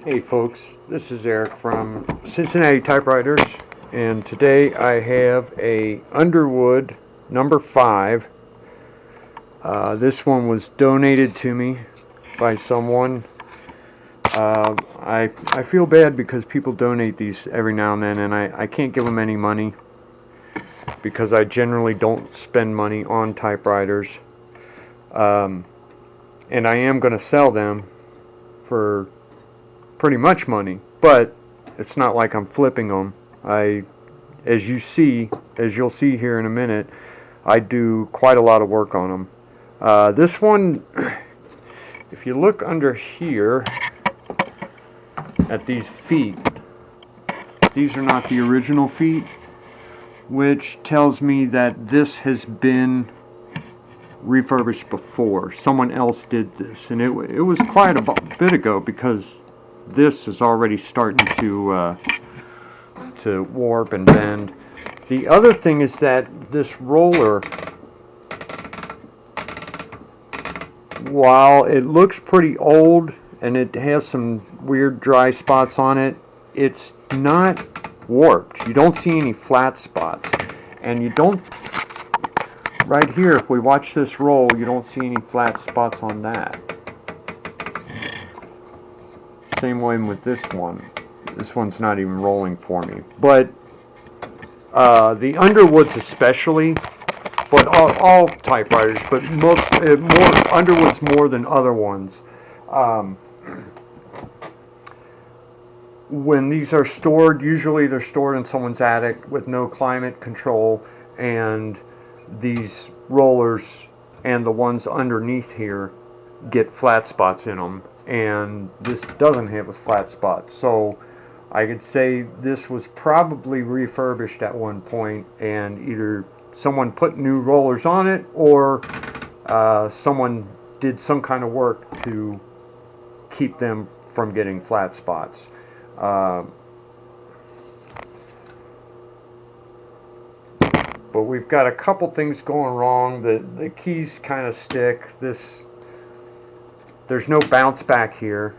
Hey folks, this is Eric from Cincinnati Typewriters, and today I have a Underwood number 5. This one was donated to me by someone. I feel bad because people donate these every now and then, and I can't give them any money because I generally don't spend money on typewriters. And I am going to sell them for pretty much money, but it's not like I'm flipping them. As you'll see here in a minute, I do quite a lot of work on them. This one, if you look under here at these feet, these are not the original feet, which tells me that this has been refurbished before. Someone else did this, and it was quite a bit ago, because this is already starting to warp and bend. The other thing is that this roller, while it looks pretty old and it has some weird dry spots on it, it's not warped. You don't see any flat spots, and you don't, right here, if we watch this roll, you don't see any flat spots on that. Same way with this one. This one's not even rolling for me. But the Underwoods especially, but all typewriters, but more Underwoods more than other ones. When these are stored, usually they're stored in someone's attic with no climate control, and these rollers and the ones underneath here get flat spots in them, and this doesn't have a flat spot. So I could say this was probably refurbished at one point, and either someone put new rollers on it, or someone did some kind of work to keep them from getting flat spots. But we've got a couple things going wrong. The keys kind of stick. There's no bounce back here.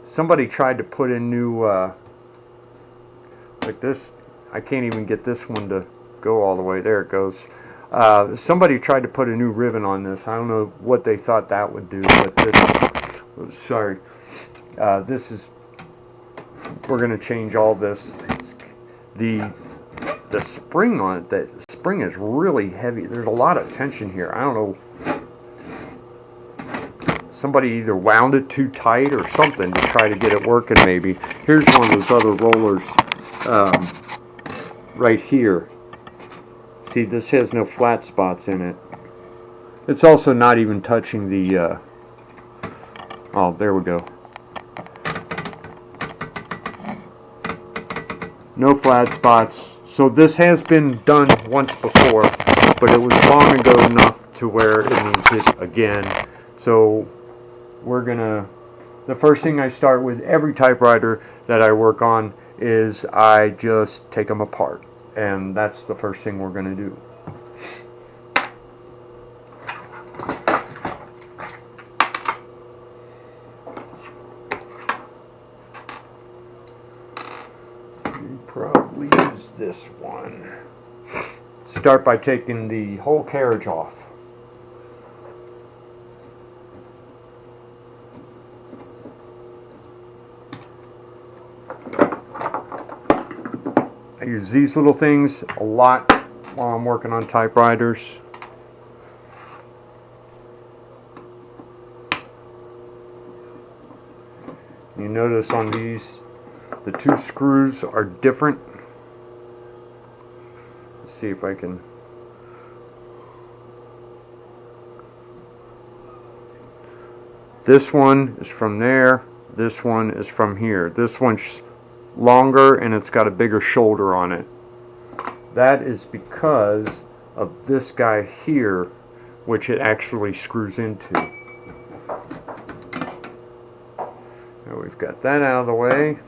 Somebody tried to put in new, like this. I can't even get this one to go all the way. There it goes. Somebody tried to put a new ribbon on this. I don't know what they thought that would do, but this, sorry. This is, we're going to change all this. The spring on it, that spring is really heavy. There's a lot of tension here. I don't know. Somebody either wound it too tight or something to try to get it working, maybe. Here's one of those other rollers right here. See, this has no flat spots in it. It's also not even touching the, oh, there we go. No flat spots. So this has been done once before, but it was long ago enough to where it needs it again. So we're gonna, the first thing I start with every typewriter that I work on is I just take them apart, and that's the first thing we're gonna do. Probably use this one. Start by taking the whole carriage off. I use these little things a lot while I'm working on typewriters. You notice on these, the two screws are different. Let's see if I can. This one is from there. This one is from here. This one's longer and it's got a bigger shoulder on it. That is because of this guy here, which it actually screws into. Now we've got that out of the way.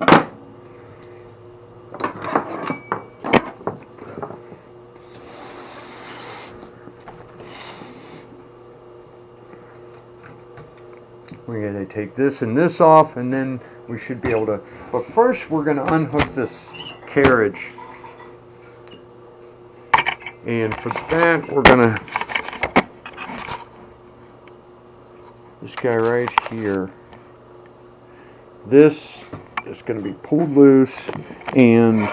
We're going to take this and this off, and then we should be able to, but first we're going to unhook this carriage. And for that, we're going to, this guy right here, this is going to be pulled loose, and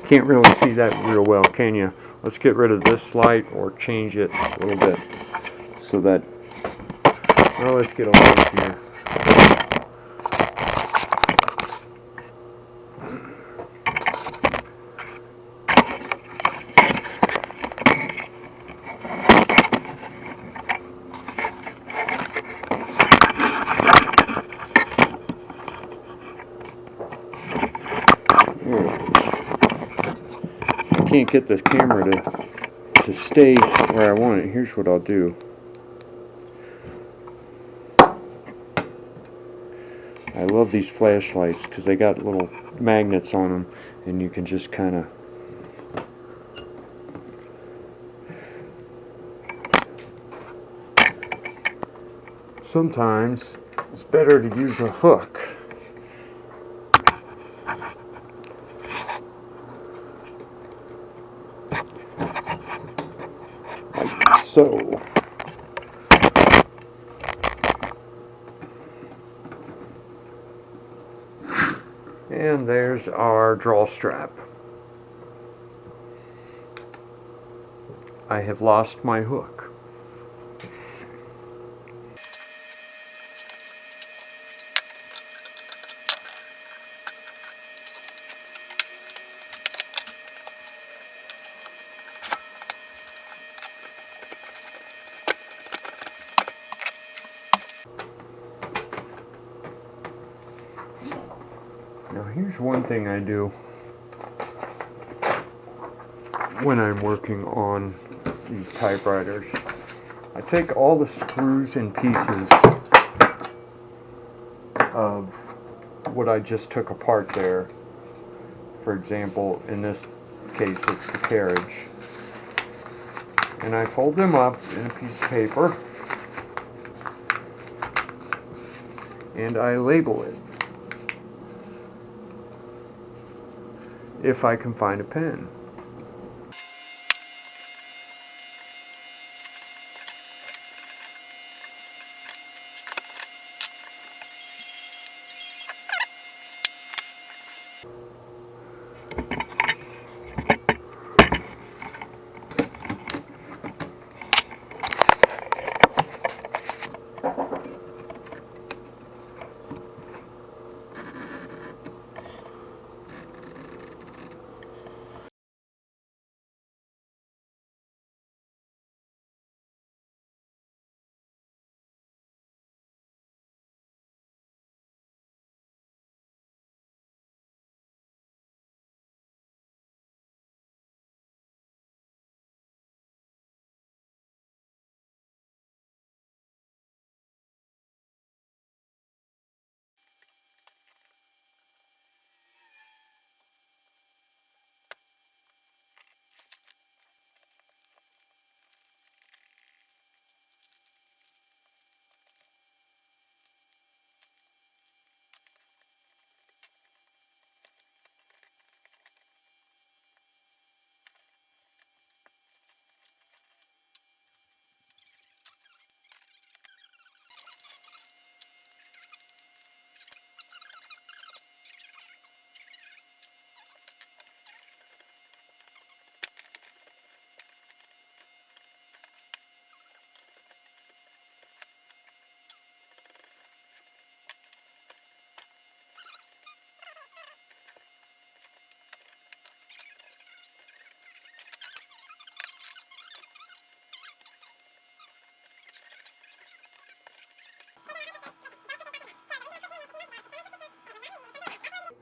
can't really see that real well, can you? Let's get rid of this light or change it a little bit so that, well, let's get a light here. Can't get this camera to stay where I want it. Here's what I'll do. I love these flashlights because they got little magnets on them, and you can just kind of sometimes it's better to use a hook. So, and there's our draw strap. I have lost my hook. Now here's one thing I do when I'm working on these typewriters. I take all the screws and pieces of what I just took apart there. For example, in this case it's the carriage. And I fold them up in a piece of paper and I label it. If I can find a pen.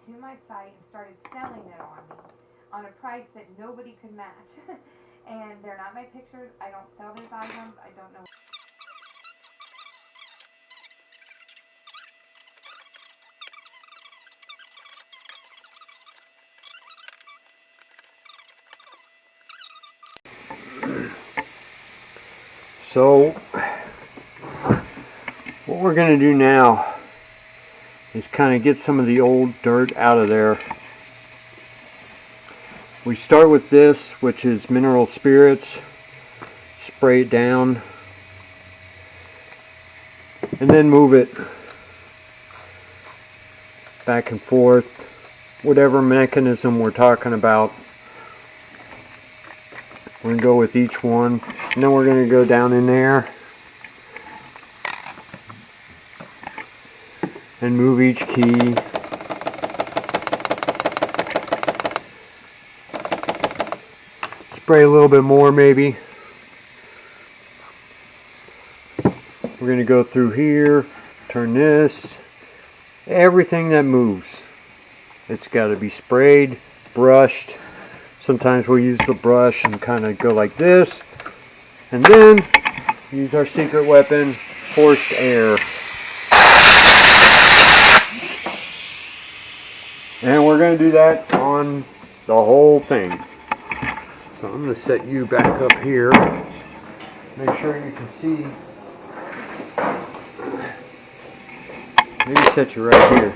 To my site and started selling it on a price that nobody could match. And they're not my pictures. I don't sell those items. I don't know. So what we're going to do now is kind of get some of the old dirt out of there. We start with this, which is mineral spirits. Spray it down and then move it back and forth, whatever mechanism we're talking about. We're going to go with each one, and then we're going to go down in there and move each key. Spray a little bit more maybe. We're going to go through here, turn this, everything that moves. It's got to be sprayed, brushed. Sometimes we'll use the brush and kind of go like this. And then use our secret weapon, forced air. And we're going to do that on the whole thing. So I'm going to set you back up here. Make sure you can see. Maybe set you right here.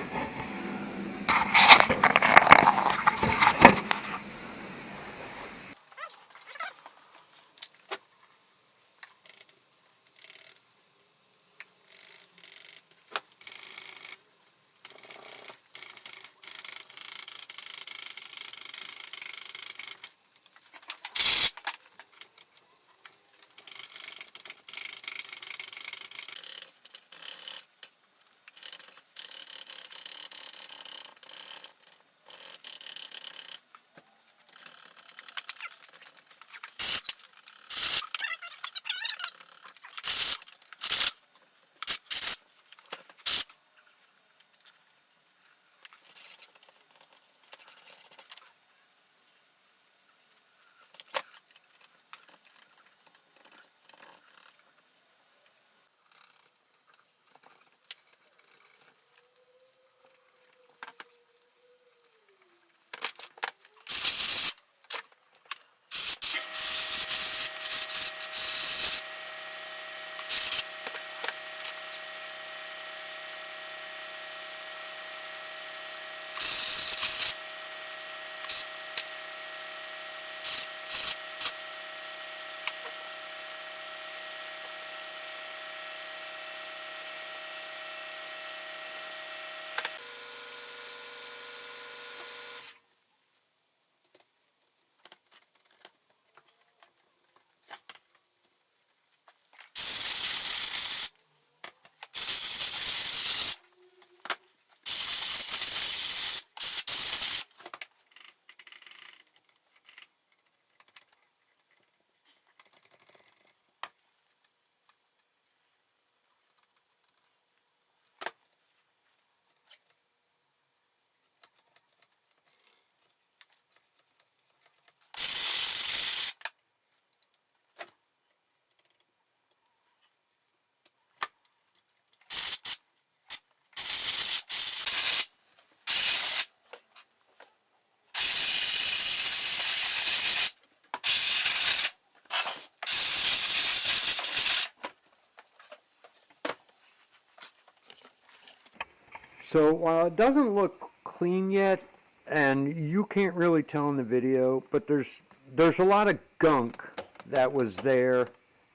So while it doesn't look clean yet, and you can't really tell in the video, but there's a lot of gunk that was there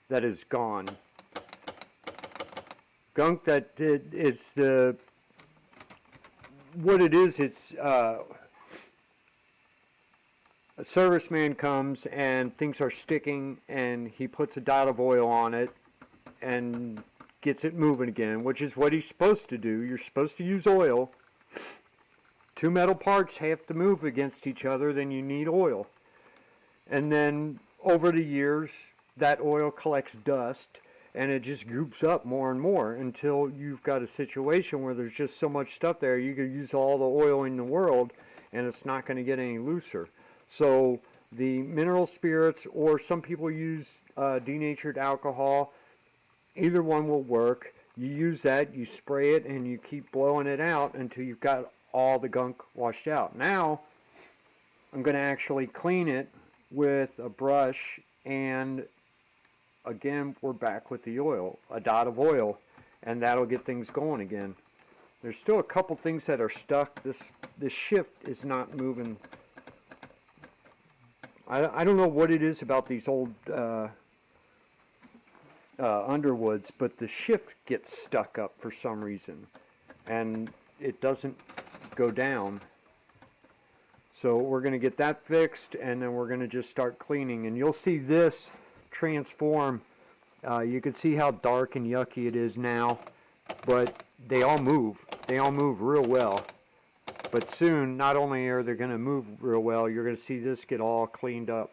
that is gone. Gunk that it's the what it is. It's a serviceman comes and things are sticking, and he puts a dot of oil on it and gets it moving again, which is what he's supposed to do. You're supposed to use oil. Two metal parts have to move against each other, then you need oil. And then over the years, that oil collects dust, and it just groups up more and more until you've got a situation where there's just so much stuff there, you could use all the oil in the world, and it's not going to get any looser. So the mineral spirits, or some people use denatured alcohol, either one will work. You use that, you spray it, and you keep blowing it out until you've got all the gunk washed out. Now, I'm going to actually clean it with a brush and again, we're back with the oil, a dot of oil, and that'll get things going again. There's still a couple things that are stuck. This shift is not moving. I don't know what it is about these old Underwoods, but the shift gets stuck up for some reason, and it doesn't go down. So we're going to get that fixed, and then we're going to just start cleaning, and you'll see this transform. You can see how dark and yucky it is now, but they all move. They all move real well. But soon, not only are they going to move real well, you're going to see this get all cleaned up.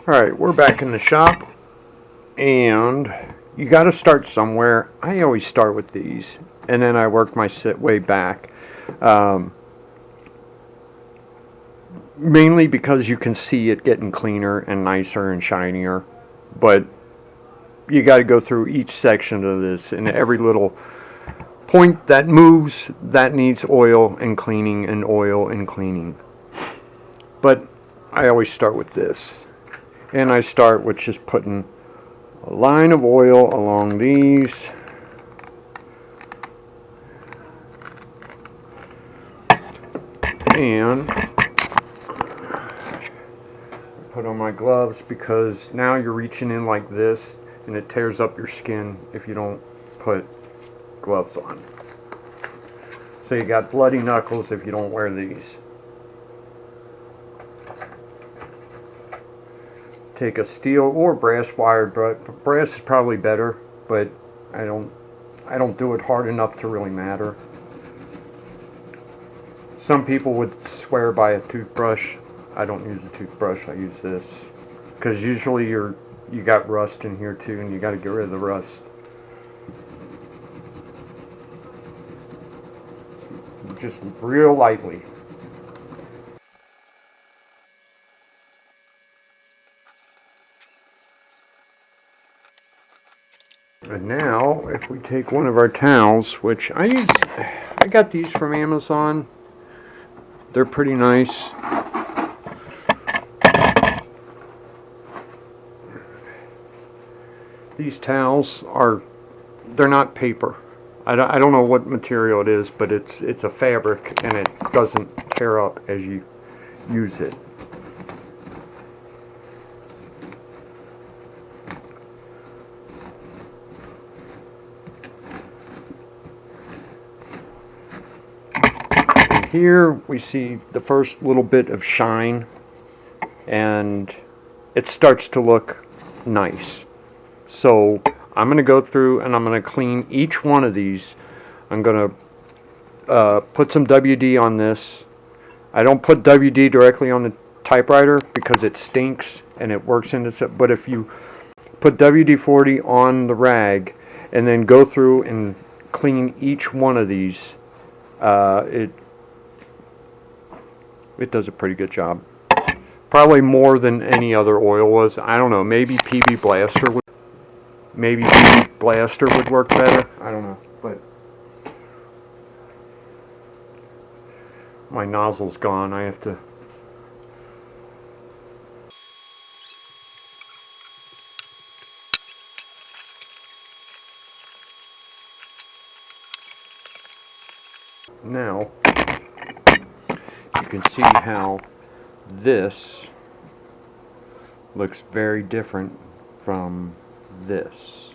Alright, we're back in the shop, and you got to start somewhere. I always start with these, and then I work my way back. Mainly because you can see it getting cleaner and nicer and shinier, but you got to go through each section of this, and every little point that moves, that needs oil and cleaning and oil and cleaning. But I always start with this. And I start with just putting a line of oil along these. And put on my gloves, because now you're reaching in like this and it tears up your skin if you don't put gloves on. So you got bloody knuckles if you don't wear these. Take a steel or brass wired, but brass is probably better, but I don't do it hard enough to really matter. Some people would swear by a toothbrush. I don't use a toothbrush, I use this, because usually you got rust in here too, and you got to get rid of the rust. Just real lightly. And now, if we take one of our towels, which I got these from Amazon. They're pretty nice. These towels they're not paper. I don't know what material it is, but it's a fabric, and it doesn't tear up as you use it. Here we see the first little bit of shine, and it starts to look nice. So I'm going to go through and I'm going to clean each one of these. I'm going to put some WD on this. I don't put WD directly on the typewriter because it stinks and it works into stuff. But if you put WD-40 on the rag and then go through and clean each one of these, it does a pretty good job. Probably more than any other oil was. I don't know. Maybe PB Blaster would work better. I don't know. But my nozzle's gone. I have to. Now you can see how this looks very different from this.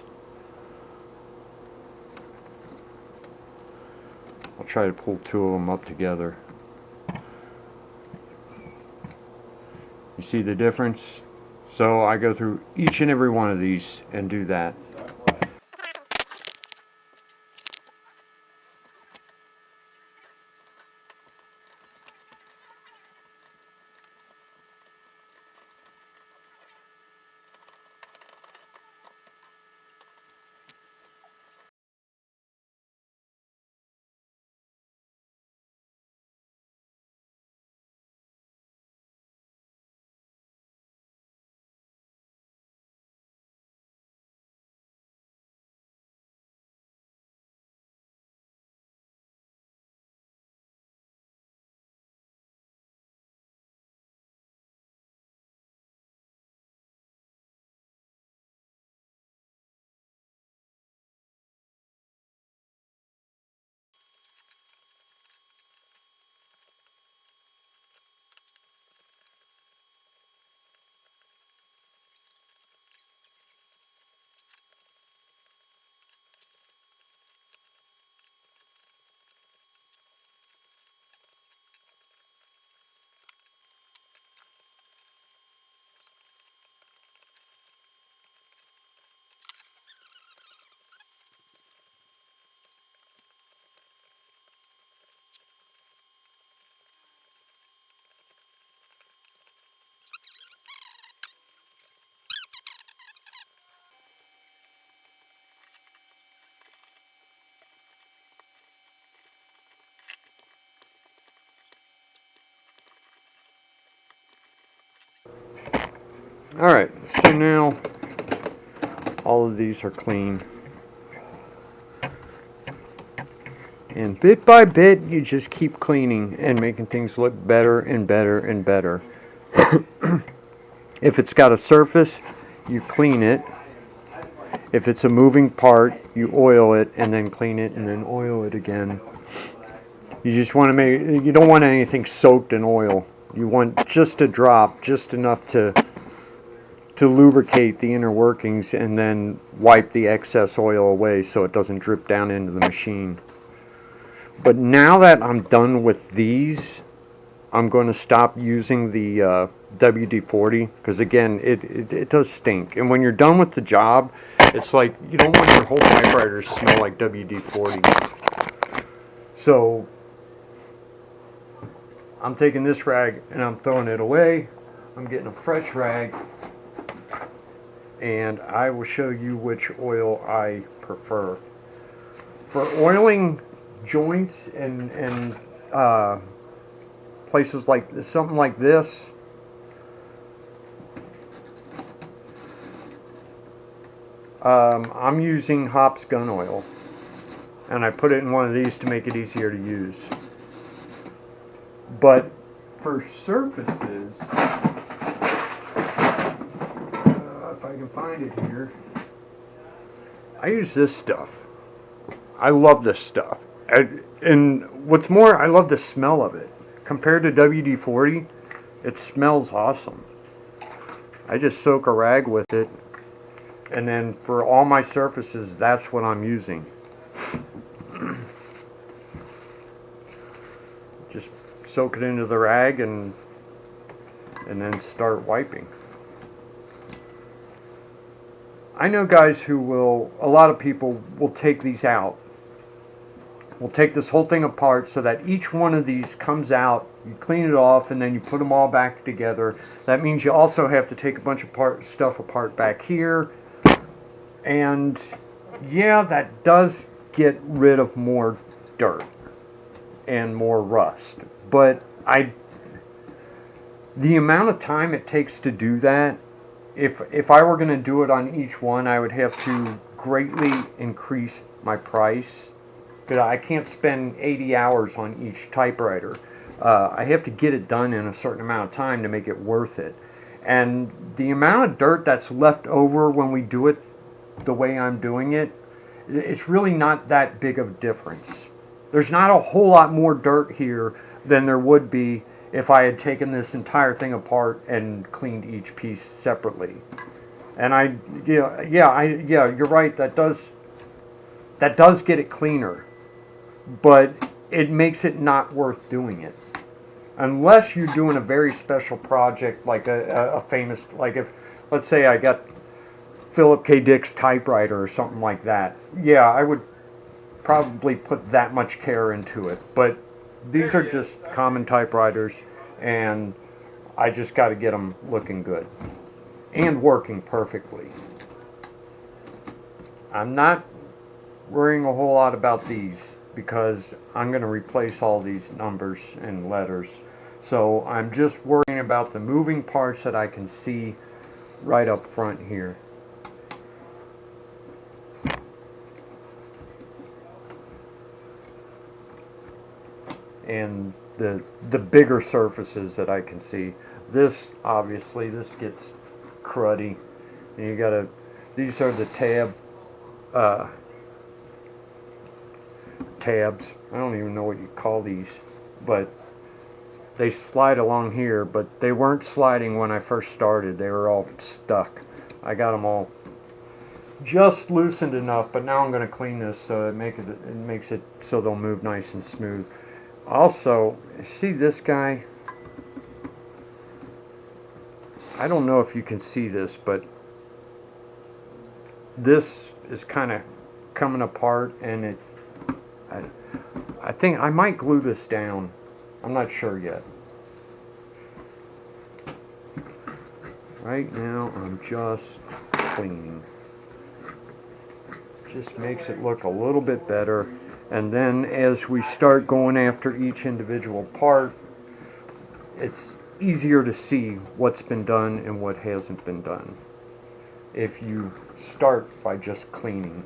I'll try to pull two of them up together. You see the difference? So I go through each and every one of these and do that. Alright, so now all of these are clean. And bit by bit, you just keep cleaning and making things look better and better and better. If it's got a surface, you clean it. If it's a moving part, you oil it and then clean it and then oil it again. You just want to make, you don't want anything soaked in oil. You want just a drop, just enough to lubricate the inner workings and then wipe the excess oil away so it doesn't drip down into the machine. But now that I'm done with these, I'm going to stop using the WD-40 because again, it does stink. And when you're done with the job, it's like you don't want your whole typewriter to smell like WD-40. So I'm taking this rag and I'm throwing it away. I'm getting a fresh rag. And I will show you which oil I prefer. For oiling joints and places like something like this, I'm using Hops gun oil, and I put it in one of these to make it easier to use. But for surfaces, if I can find it here, I use this stuff. I love this stuff. And what's more, I love the smell of it. Compared to WD-40, it smells awesome. I just soak a rag with it, and then for all my surfaces, that's what I'm using. Just soak it into the rag and then start wiping. I know guys who will, a lot of people will take these out. We'll take this whole thing apart so that each one of these comes out, you clean it off, and then you put them all back together. That means you also have to take a bunch of stuff apart back here. And yeah, that does get rid of more dirt and more rust. But the amount of time it takes to do that, if I were going to do it on each one, I would have to greatly increase my price. Because I can't spend 80 hours on each typewriter. I have to get it done in a certain amount of time to make it worth it. And the amount of dirt that's left over when we do it the way I'm doing it, it's really not that big of a difference. There's not a whole lot more dirt here than there would be if I had taken this entire thing apart and cleaned each piece separately. And you're right, that does get it cleaner. But it makes it not worth doing it. Unless you're doing a very special project like a famous, like if, let's say I got Philip K. Dick's typewriter or something like that. Yeah, I would probably put that much care into it. But these are just common typewriters, and I just got to get them looking good and working perfectly. I'm not worrying a whole lot about these, because I'm going to replace all these numbers and letters. So I'm just worrying about the moving parts that I can see right up front here. And the bigger surfaces that I can see. This, obviously, this gets cruddy. And you gotta, these are the tabs. I don't even know what you call these, but they slide along here, but they weren't sliding when I first started. They were all stuck. I got them all just loosened enough, but now I'm going to clean this so it makes it so they'll move nice and smooth. Also, see this guy? I don't know if you can see this, but this is kind of coming apart, and I think I might glue this down. I'm not sure yet. Right now I'm just cleaning. Just makes it look a little bit better. And then as we start going after each individual part, easier to see what's been done and what hasn't been done if you start by just cleaning.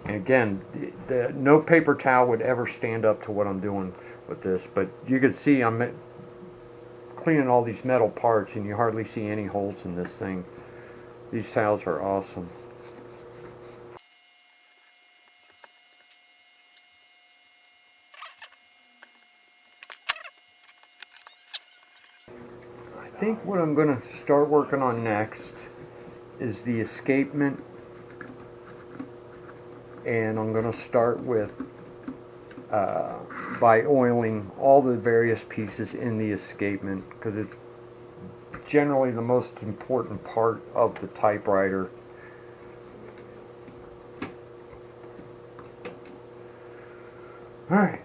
And again, no paper towel would ever stand up to what I'm doing with this, but you can see I'm cleaning all these metal parts and you hardly see any holes in this thing. These towels are awesome. I think what I'm going to start working on next is the escapement, and I'm going to start with by oiling all the various pieces in the escapement, because it's generally the most important part of the typewriter. Alright.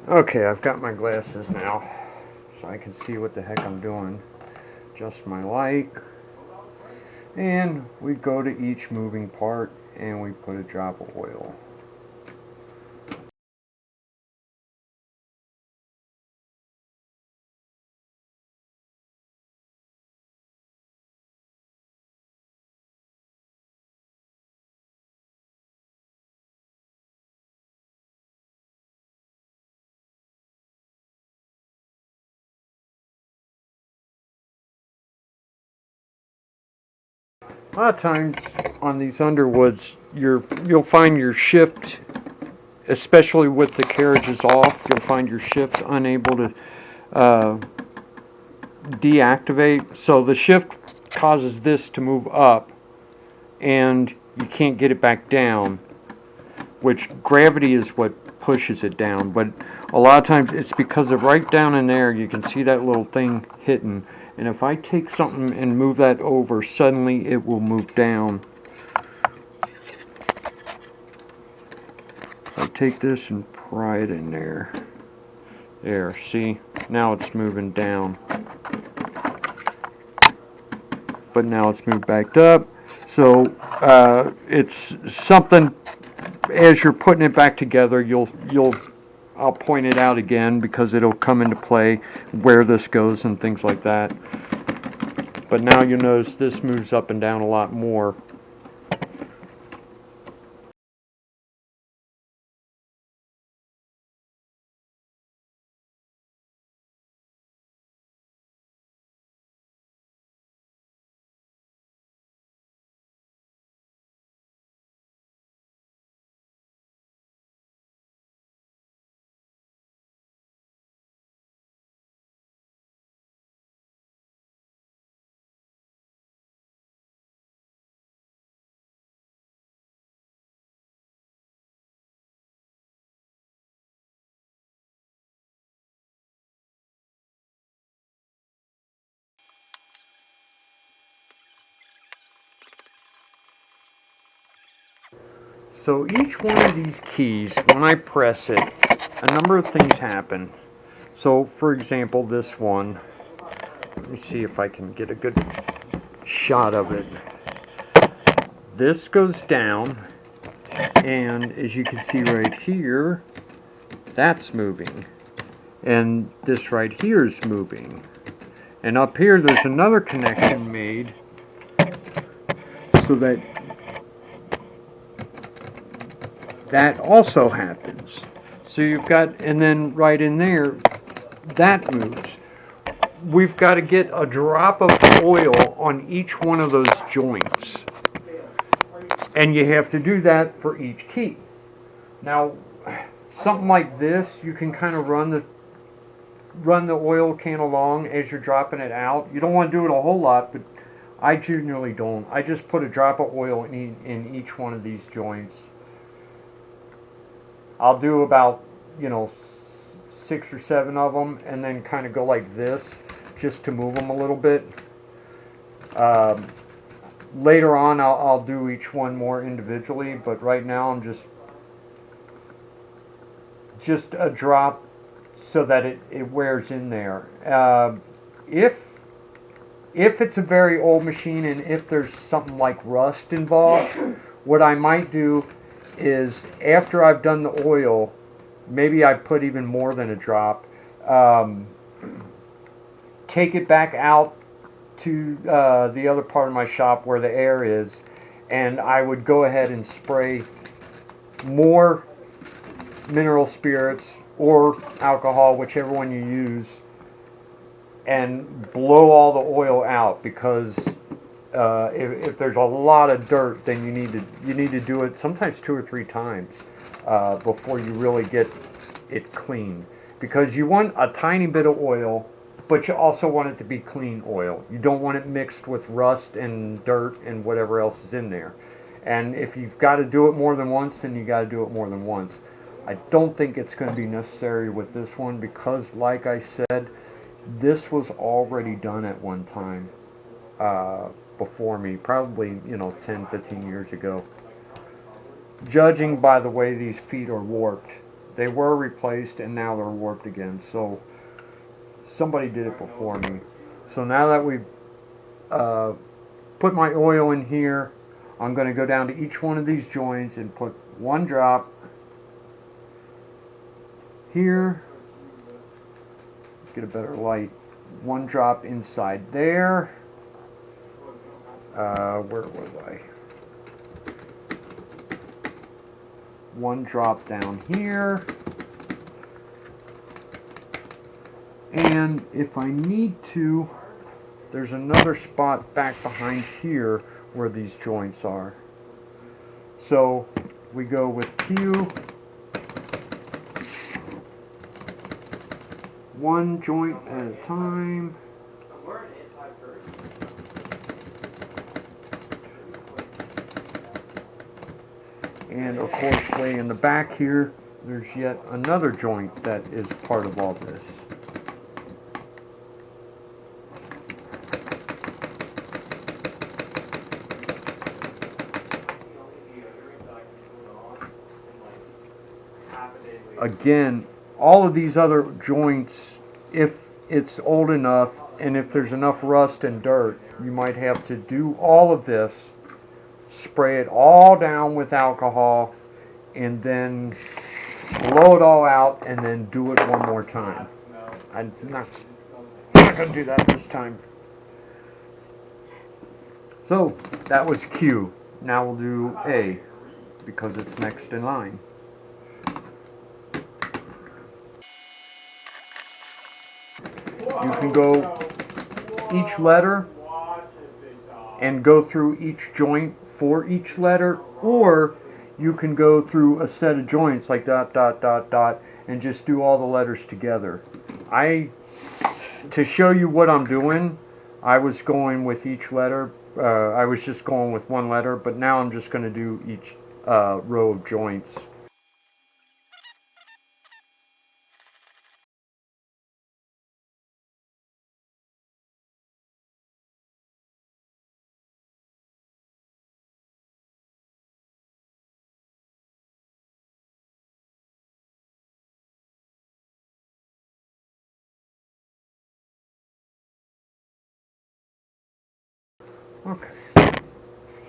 Okay, I've got my glasses now, so I can see what the heck I'm doing. Adjust my light. And we go to each moving part and we put a drop of oil. A lot of times on these Underwoods, you'll find your shift, especially with the carriages off, you'll find your shift unable to deactivate. So the shift causes this to move up and you can't get it back down, which gravity is what pushes it down. But a lot of times it's because of right down in there, you can see that little thing hitting. And if I take something and move that over, suddenly it will move down. I take this and pry it in there. There, see? Now it's moving down. But now it's moved back up. So it's something, as you're putting it back together, I'll point it out again because it'll come into play where this goes and things like that. But now you'll notice this moves up and down a lot more. So each one of these keys, when I press it, a number of things happen. So for example, this one, let me see if I can get a good shot of it. This goes down, and as you can see right here, that's moving. And this right here is moving. And up here there's another connection made so that that also happens. So you've got, and then right in there, that moves. We've got to get a drop of oil on each one of those joints. And you have to do that for each key. Now, something like this, you can kind of run the oil can along as you're dropping it out. You don't want to do it a whole lot, but I generally don't. I just put a drop of oil in each one of these joints. I'll do about, 6 or 7 of them, and then kind of go like this, just to move them a little bit. Later on, I'll do each one more individually, but right now I'm just a drop so that it wears in there. If it's a very old machine and if there's something like rust involved, what I might do is after I've done the oil, maybe I put even more than a drop. take it back out to the other part of my shop where the air is, and I would go ahead and spray more mineral spirits or alcohol, whichever one you use, and blow all the oil out, because if there's a lot of dirt, then you need to do it sometimes 2 or 3 times before you really get it clean, because you want a tiny bit of oil, but you also want it to be clean oil. You don't want it mixed with rust and dirt and whatever else is in there. And if you've got to do it more than once, then you got to do it more than once. I don't think it's going to be necessary with this one, because like I said, this was already done at one time before me, probably 10-15 years ago. Judging by the way these feet are warped, they were replaced and now they're warped again, so somebody did it before me. So now that we've put my oil in here, I'm going to go down to each one of these joints and put 1 drop here. Get a better light. 1 drop inside there. Where was I? 1 drop down here. And if I need to, there's another spot back behind here where these joints are. So we go with Q. 1 joint at a time. And of course, way in the back here, there's yet another joint that is part of all this. Again, all of these other joints, if it's old enough and if there's enough rust and dirt, you might have to do all of this, spray it all down with alcohol, and then blow it all out, and then do it one more time. I'm not going to do that this time. So that was Q. Now we'll do A, because it's next in line. You can go each letter and go through each joint for each letter, or you can go through a set of joints like dot, dot, dot, dot, and just do all the letters together. To show you what I'm doing, I was going with each letter. I was just going with 1 letter, but now I'm just going to do each row of joints. Okay,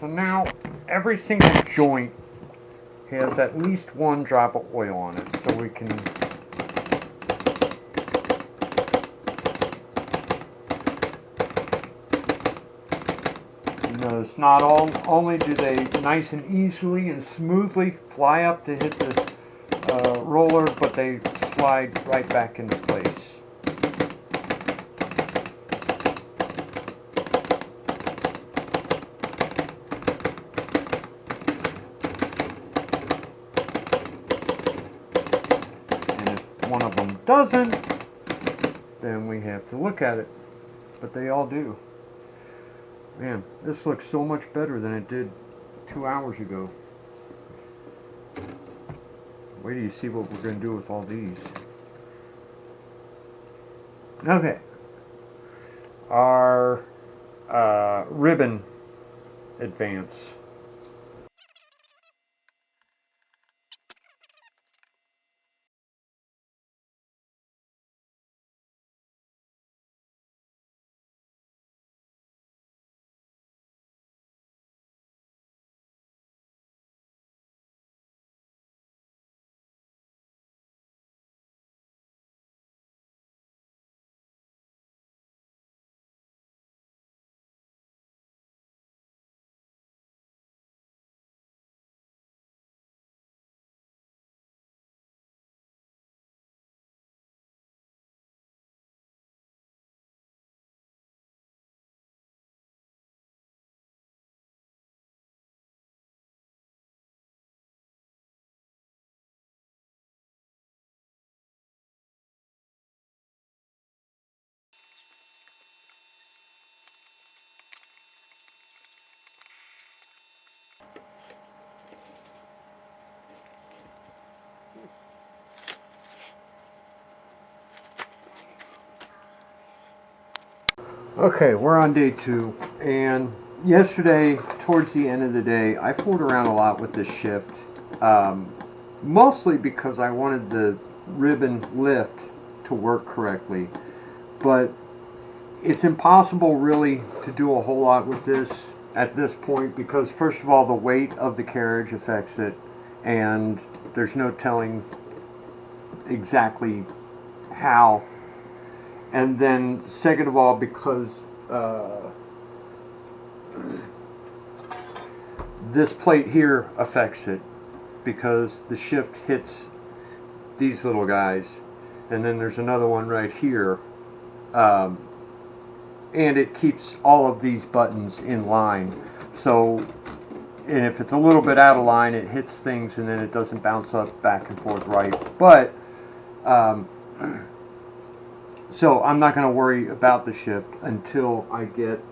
so now every single joint has at least 1 drop of oil on it, so we can notice not only do they nice and easily and smoothly fly up to hit the roller, but they slide right back into place. One of them doesn't, then we have to look at it, but they all do. Man, this looks so much better than it did 2 hours ago. Wait till you see what we're going to do with all these. Okay, our ribbon advance. Okay, we're on day 2, and yesterday, towards the end of the day, I fooled around a lot with this shift, mostly because I wanted the ribbon lift to work correctly, but it's impossible really to do a whole lot with this at this point because first of all the weight of the carriage affects it, and there's no telling exactly how. And then second of all, because this plate here affects it, because the shift hits these little guys, and then there's another one right here, and it keeps all of these buttons in line. So, and if it's a little bit out of line, it hits things and then it doesn't bounce up back and forth right. But so I'm not going to worry about the shift until I get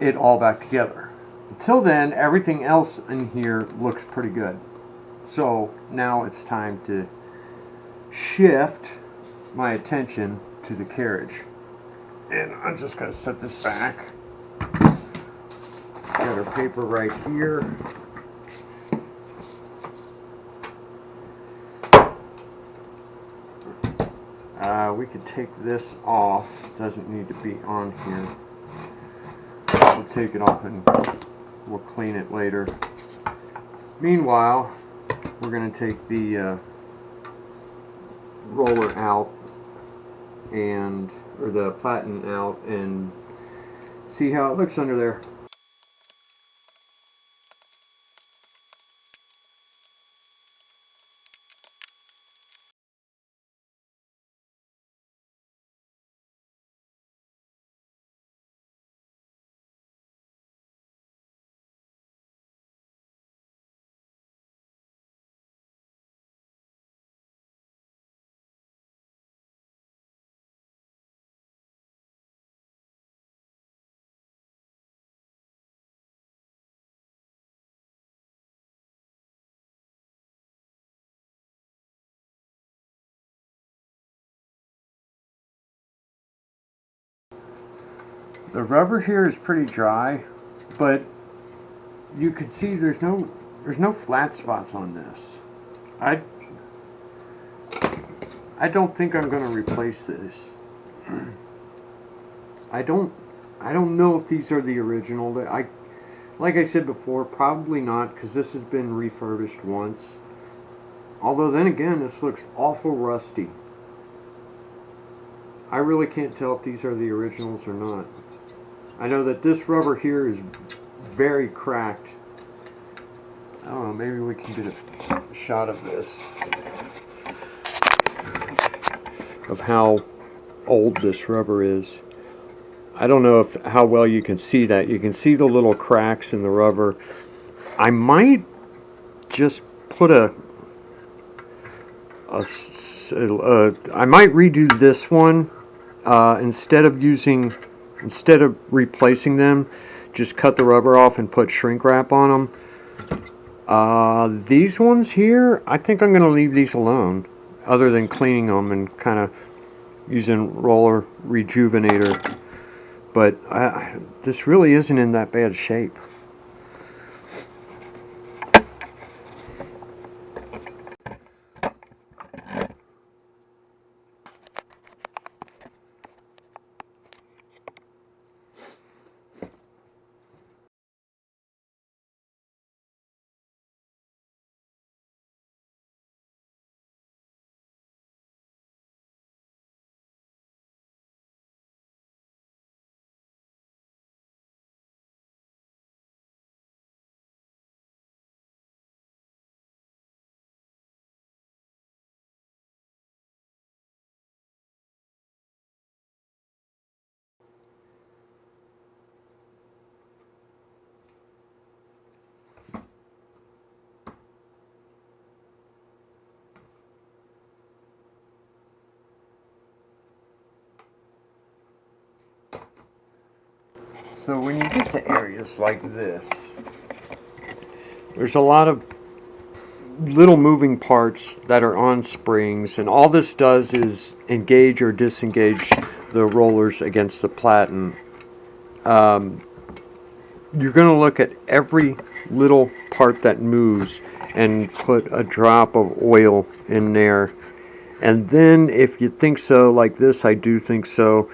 it all back together. Until then, everything else in here looks pretty good. So now it's time to shift my attention to the carriage. And I'm just going to set this back. Got our paper right here. We could take this off. It doesn't need to be on here. We'll take it off and we'll clean it later. Meanwhile, we're going to take the roller out, or the Platen out, and see how it looks under there. The rubber here is pretty dry, but you can see there's no flat spots on this. I don't think I'm going to replace this. I don't know if these are the original. Like I said before, probably not, because this has been refurbished once. Although then again, this looks awful rusty. I really can't tell if these are the originals or not. I know that this rubber here is very cracked. I don't know, maybe we can get a shot of this, of how old this rubber is. I don't know how well you can see that. You can see the little cracks in the rubber. I might just put I might redo this one. Instead of replacing them, just cut the rubber off and put shrink wrap on them. These ones here, I think I'm going to leave these alone, other than cleaning them and kind of using roller rejuvenator. But this really isn't in that bad shape. So when you get to areas like this, there's a lot of little moving parts that are on springs, and all this does is engage or disengage the rollers against the platen, you're going to look at every little part that moves and put a drop of oil in there. And then if you think so, like this, I do think so,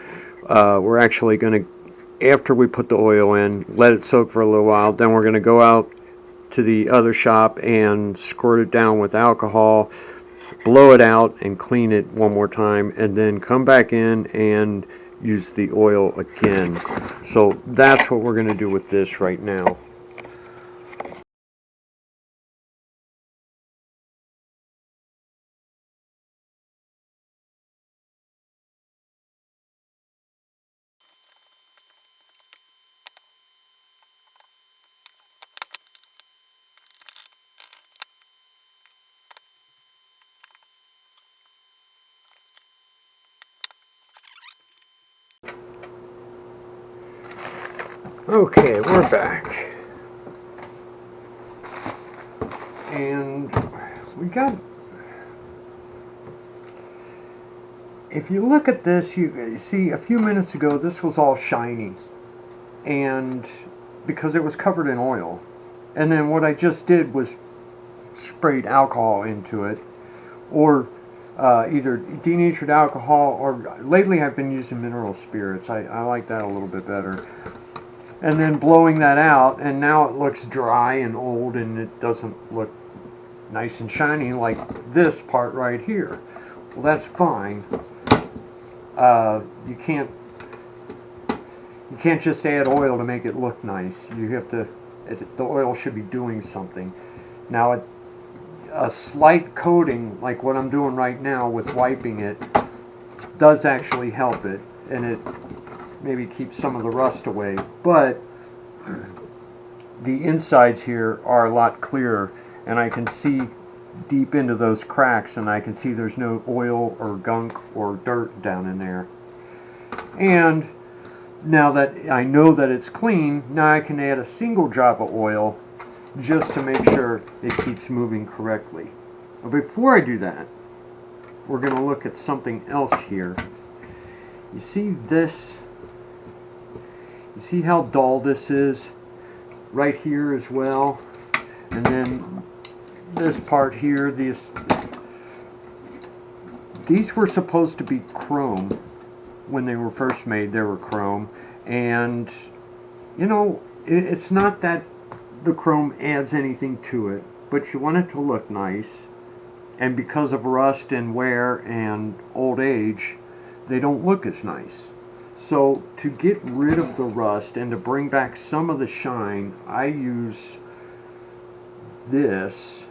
we're actually going to, after we put the oil in, let it soak for a little while. Then we're going to go out to the other shop and squirt it down with alcohol, blow it out and clean it one more time, and then come back in and use the oil again. So that's what we're going to do with this right now. Okay, we're back. And we got, if you look at this, you see a few minutes ago this was all shiny, and because it was covered in oil. And then what I just did was sprayed alcohol into it, or either denatured alcohol, or lately I've been using mineral spirits. I like that a little bit better. And then blowing that out, and now it looks dry and old, and it doesn't look nice and shiny like this part right here. Well, that's fine. You can't just add oil to make it look nice. You have to, the oil should be doing something. Now, a slight coating, like what I'm doing right now with wiping it, does actually help it, and it maybe keep some of the rust away, but the insides here are a lot clearer, and I can see deep into those cracks, and I can see there's no oil or gunk or dirt down in there. And now that I know that it's clean, now I can add a single drop of oil just to make sure it keeps moving correctly. But before I do that, we're going to look at something else here. You see this? You see how dull this is? Right here as well. And then this part here, these were supposed to be chrome. When they were first made, they were chrome. And, you know, it's not that the chrome adds anything to it, but you want it to look nice. And because of rust and wear and old age, they don't look as nice. So to get rid of the rust and to bring back some of the shine, I use this.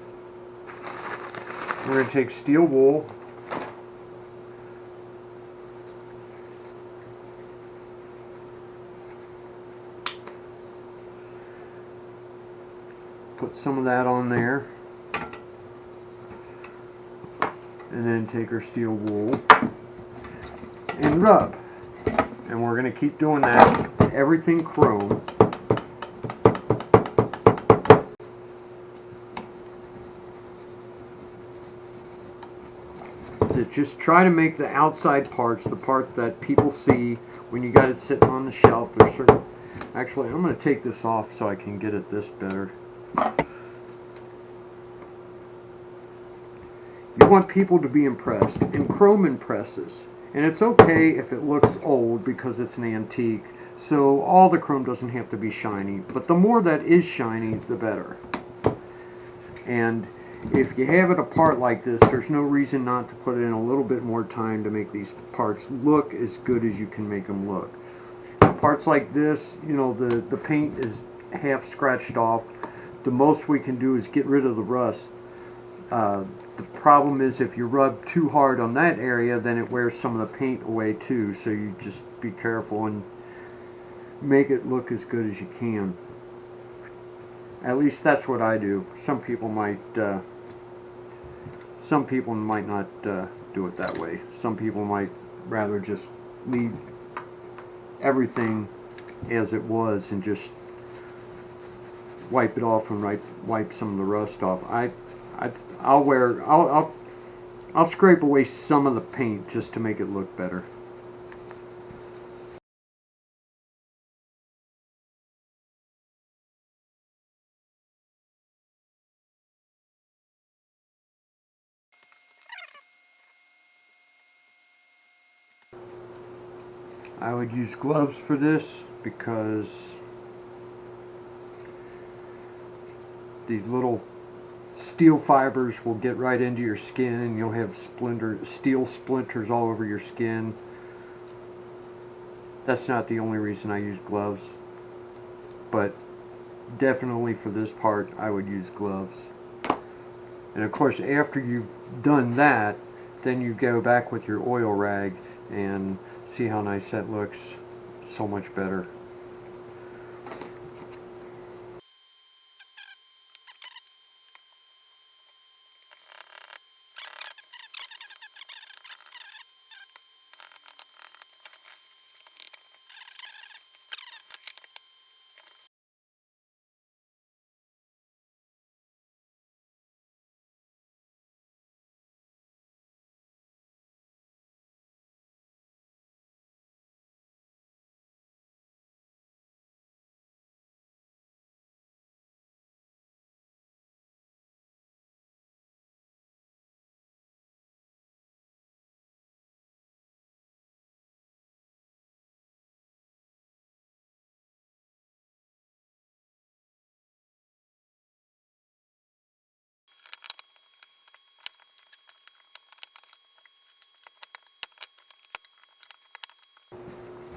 We're going to take steel wool, put some of that on there, and then take our steel wool and rub. And we're going to keep doing that. Everything chrome. Just try to make the outside parts, the part that people see when you got it sitting on the shelf. There's certain, actually, I'm going to take this off so I can get at this better. You want people to be impressed, and chrome impresses. And it's okay if it looks old because it's an antique, so all the chrome doesn't have to be shiny, but the more that is shiny, the better. And if you have it apart like this, there's no reason not to put in a little bit more time to make these parts look as good as you can make them look. Parts like this, you know, the paint is half scratched off. The most we can do is get rid of the rust. The problem is if you rub too hard on that area, then it wears some of the paint away too, so you just be careful and make it look as good as you can. At least that's what I do. Some people might not do it that way. Some people might rather just leave everything as it was and just wipe it off and wipe some of the rust off. I'll scrape away some of the paint just to make it look better. I would use gloves for this because these little steel fibers will get right into your skin and you'll have steel splinters all over your skin. That's not the only reason I use gloves, but definitely for this part I would use gloves. And of course, after you've done that, then you go back with your oil rag and see how nice that looks. So much better.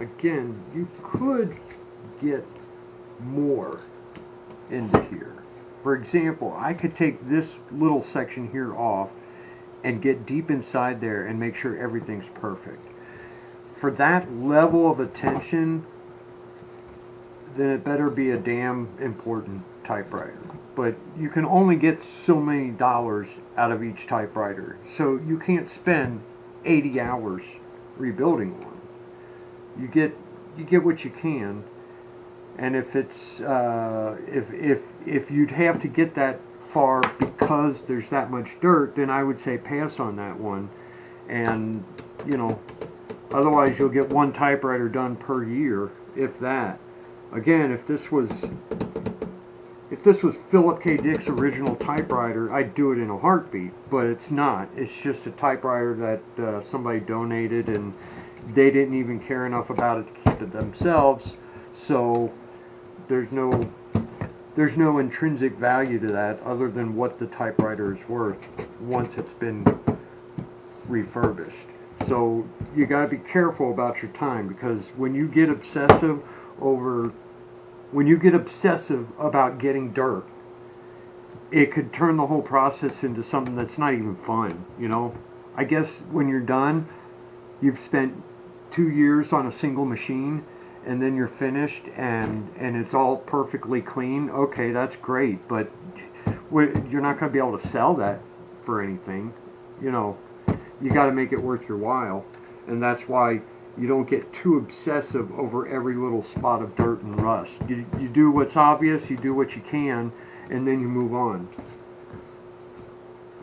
Again, you could get more into here. For example, I could take this little section here off and get deep inside there and make sure everything's perfect. For that level of attention, then it better be a damn important typewriter. But you can only get so many dollars out of each typewriter, so you can't spend 80 hours rebuilding one. You get what you can, and if it's if you'd have to get that far because there's that much dirt, then I would say pass on that one, and you know, otherwise you'll get one typewriter done per year, if that. Again, if this was Philip K. Dick's original typewriter, I'd do it in a heartbeat, but it's not. It's just a typewriter that somebody donated, and they didn't even care enough about it to keep it themselves, so there's no intrinsic value to that other than what the typewriter is worth once it's been refurbished. So you got to be careful about your time, because when you get obsessive about getting dirt, it could turn the whole process into something that's not even fun, you know. I guess when you're done, you've spent 2 years on a single machine, and then you're finished and it's all perfectly clean. Okay, that's great, but you're not going to be able to sell that for anything. You know, you got to make it worth your while, and that's why you don't get too obsessive over every little spot of dirt and rust. You do what's obvious, you do what you can, and then you move on.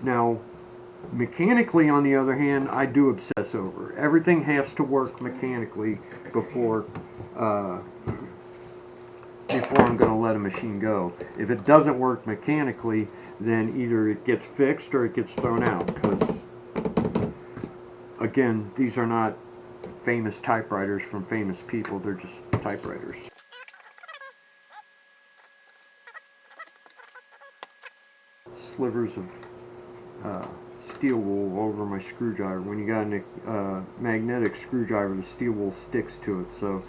Now, mechanically, on the other hand, I do obsess over. Everything has to work mechanically before I'm going to let a machine go. If it doesn't work mechanically, then either it gets fixed or it gets thrown out. Because, again, these are not famous typewriters from famous people. They're just typewriters. Slivers of steel wool over my screwdriver. When you got a magnetic screwdriver, the steel wool sticks to it. So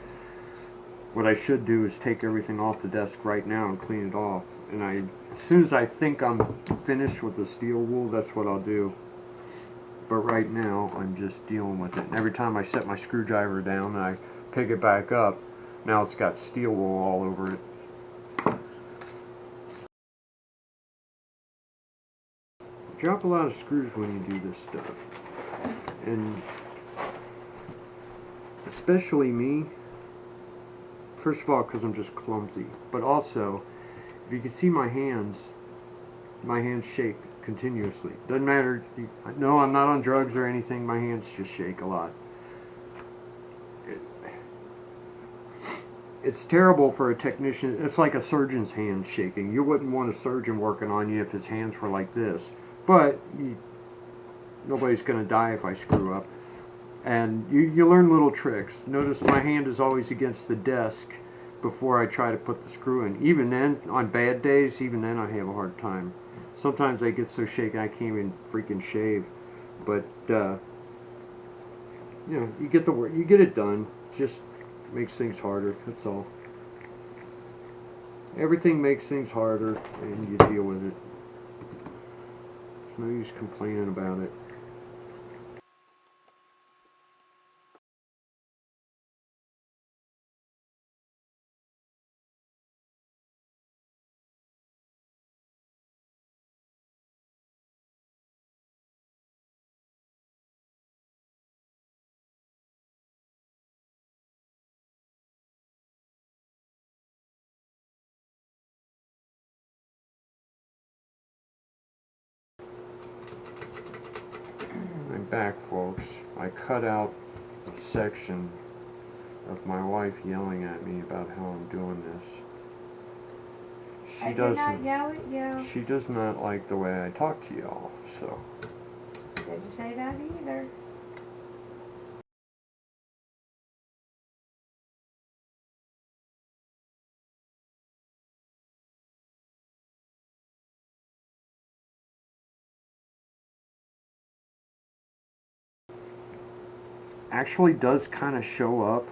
what I should do is take everything off the desk right now and clean it off. And as soon as I think I'm finished with the steel wool, that's what I'll do. But right now, I'm just dealing with it. And every time I set my screwdriver down and I pick it back up, now it's got steel wool all over it. Drop a lot of screws when you do this stuff, and especially me, first of all because I'm just clumsy, but also if you can see my hands shake continuously. Doesn't matter, no, I'm not on drugs or anything, my hands just shake a lot. It's terrible for a technician. It's like a surgeon's hand shaking. You wouldn't want a surgeon working on you if his hands were like this. But nobody's going to die if I screw up. And you learn little tricks. Notice my hand is always against the desk before I try to put the screw in. Even then, on bad days, even then I have a hard time. Sometimes I get so shaken I can't even freaking shave. But you know, you get the work, you get it done. Just makes things harder. That's all. Everything makes things harder, and you deal with it. There's no use complaining about it. I'm back, folks. I cut out a section of my wife yelling at me about how I'm doing this. I did not yell at you. She does not like the way I talk to y'all, so. Didn't say that either. Actually does kind of show up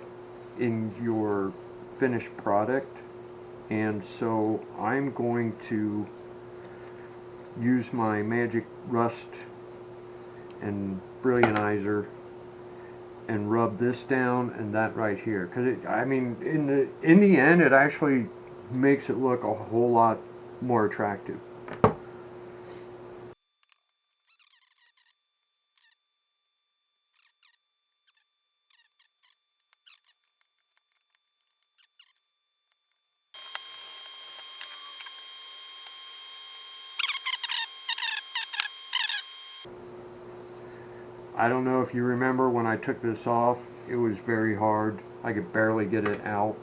in your finished product, and so I'm going to use my magic rust and brilliantizer and rub this down and that right here, because I mean in the end it actually makes it look a whole lot more attractive. I don't know if you remember when I took this off, it was very hard. I could barely get it out.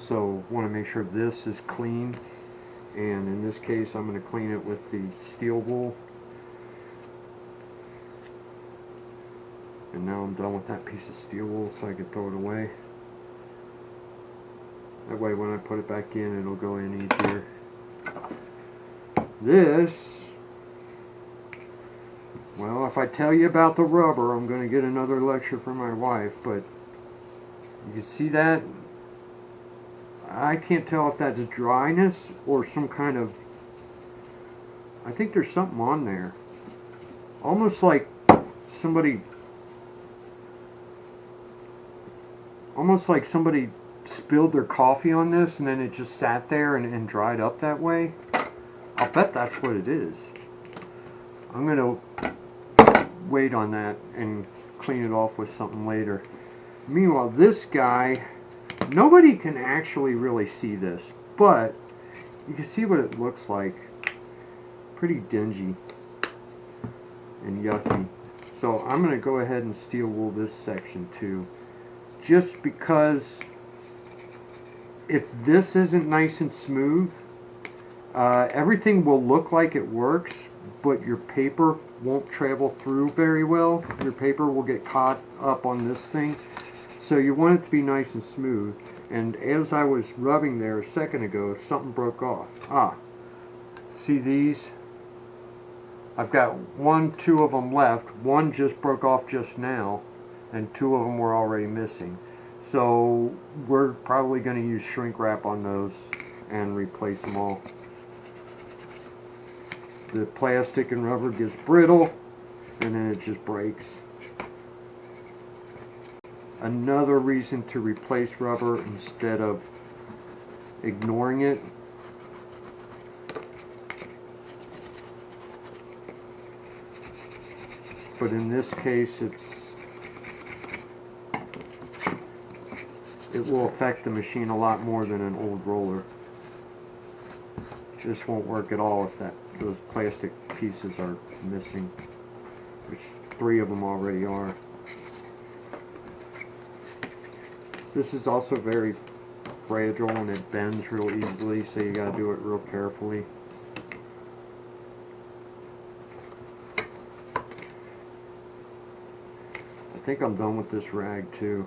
So want to make sure this is clean. And in this case, I'm going to clean it with the steel wool. And now I'm done with that piece of steel wool, so I can throw it away. That way when I put it back in, it'll go in easier. This, well, if I tell you about the rubber, I'm going to get another lecture from my wife, but you can see that? I can't tell if that's dryness or some kind of, I think there's something on there. Almost like somebody spilled their coffee on this and then it just sat there and dried up that way. I'll bet that's what it is. I'm going to wait on that and clean it off with something later. Meanwhile, this guy, nobody can actually really see this, but you can see what it looks like. Pretty dingy and yucky. So I'm going to go ahead and steel wool this section too. Just because if this isn't nice and smooth, everything will look like it works, but your paper won't travel through very well. Your paper will get caught up on this thing. So you want it to be nice and smooth. And as I was rubbing there a second ago, something broke off. See these? I've got two of them left. One just broke off just now, and two of them were already missing. So we're probably going to use shrink wrap on those and replace them all. The plastic and rubber gets brittle, and then it just breaks. Another reason to replace rubber instead of ignoring it. But in this case, it will affect the machine a lot more than an old roller. This won't work at all if those plastic pieces are missing, which 3 of them already are. This is also very fragile and it bends real easily, so you gotta do it real carefully. think I'm done with this rag too.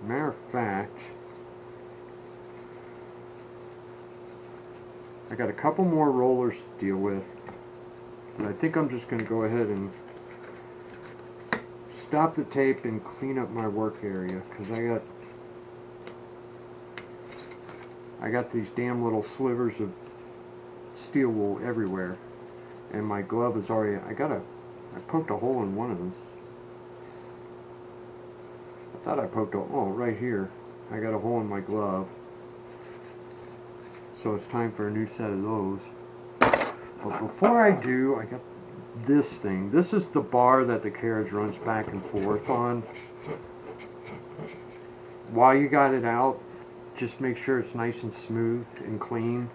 Matter of fact, I got a couple more rollers to deal with, and I think I'm just going to go ahead and stop the tape and clean up my work area, because I got these damn little slivers of steel wool everywhere, and my glove is already, I poked a hole in one of them. I thought I poked a, oh, right here. I got a hole in my glove. So it's time for a new set of those. But before I do, I got this thing. This is the bar that the carriage runs back and forth on. While you got it out, just make sure it's nice and smooth and clean.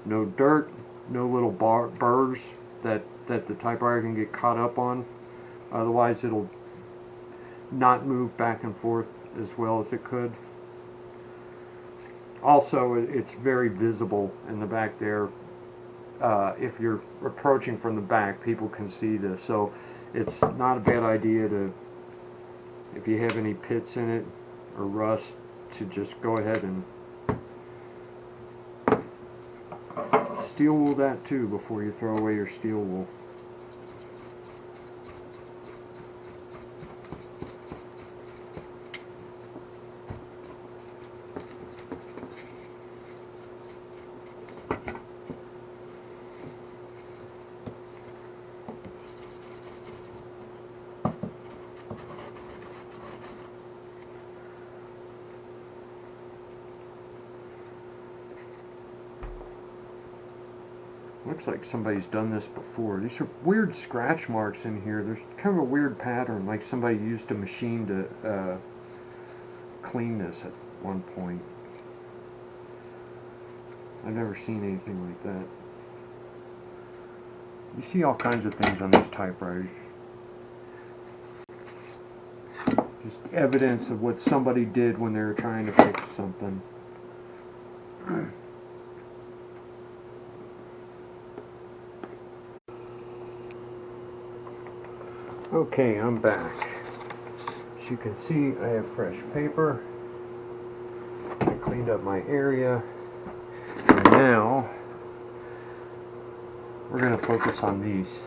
No dirt, no little burrs that the typewriter can get caught up on. Otherwise it'll not move back and forth as well as it could. Also, it's very visible in the back there. If you're approaching from the back, people can see this. So it's not a bad idea to, if you have any pits in it or rust, to just go ahead and steel wool that too before you throw away your steel wool. Looks like somebody's done this before. These are weird scratch marks in here. There's kind of a weird pattern, like somebody used a machine to clean this at one point. I've never seen anything like that. You see all kinds of things on these typewriters. Just evidence of what somebody did when they were trying to fix something. Okay, I'm back. As you can see, I have fresh paper. I cleaned up my area. And now, we're going to focus on these.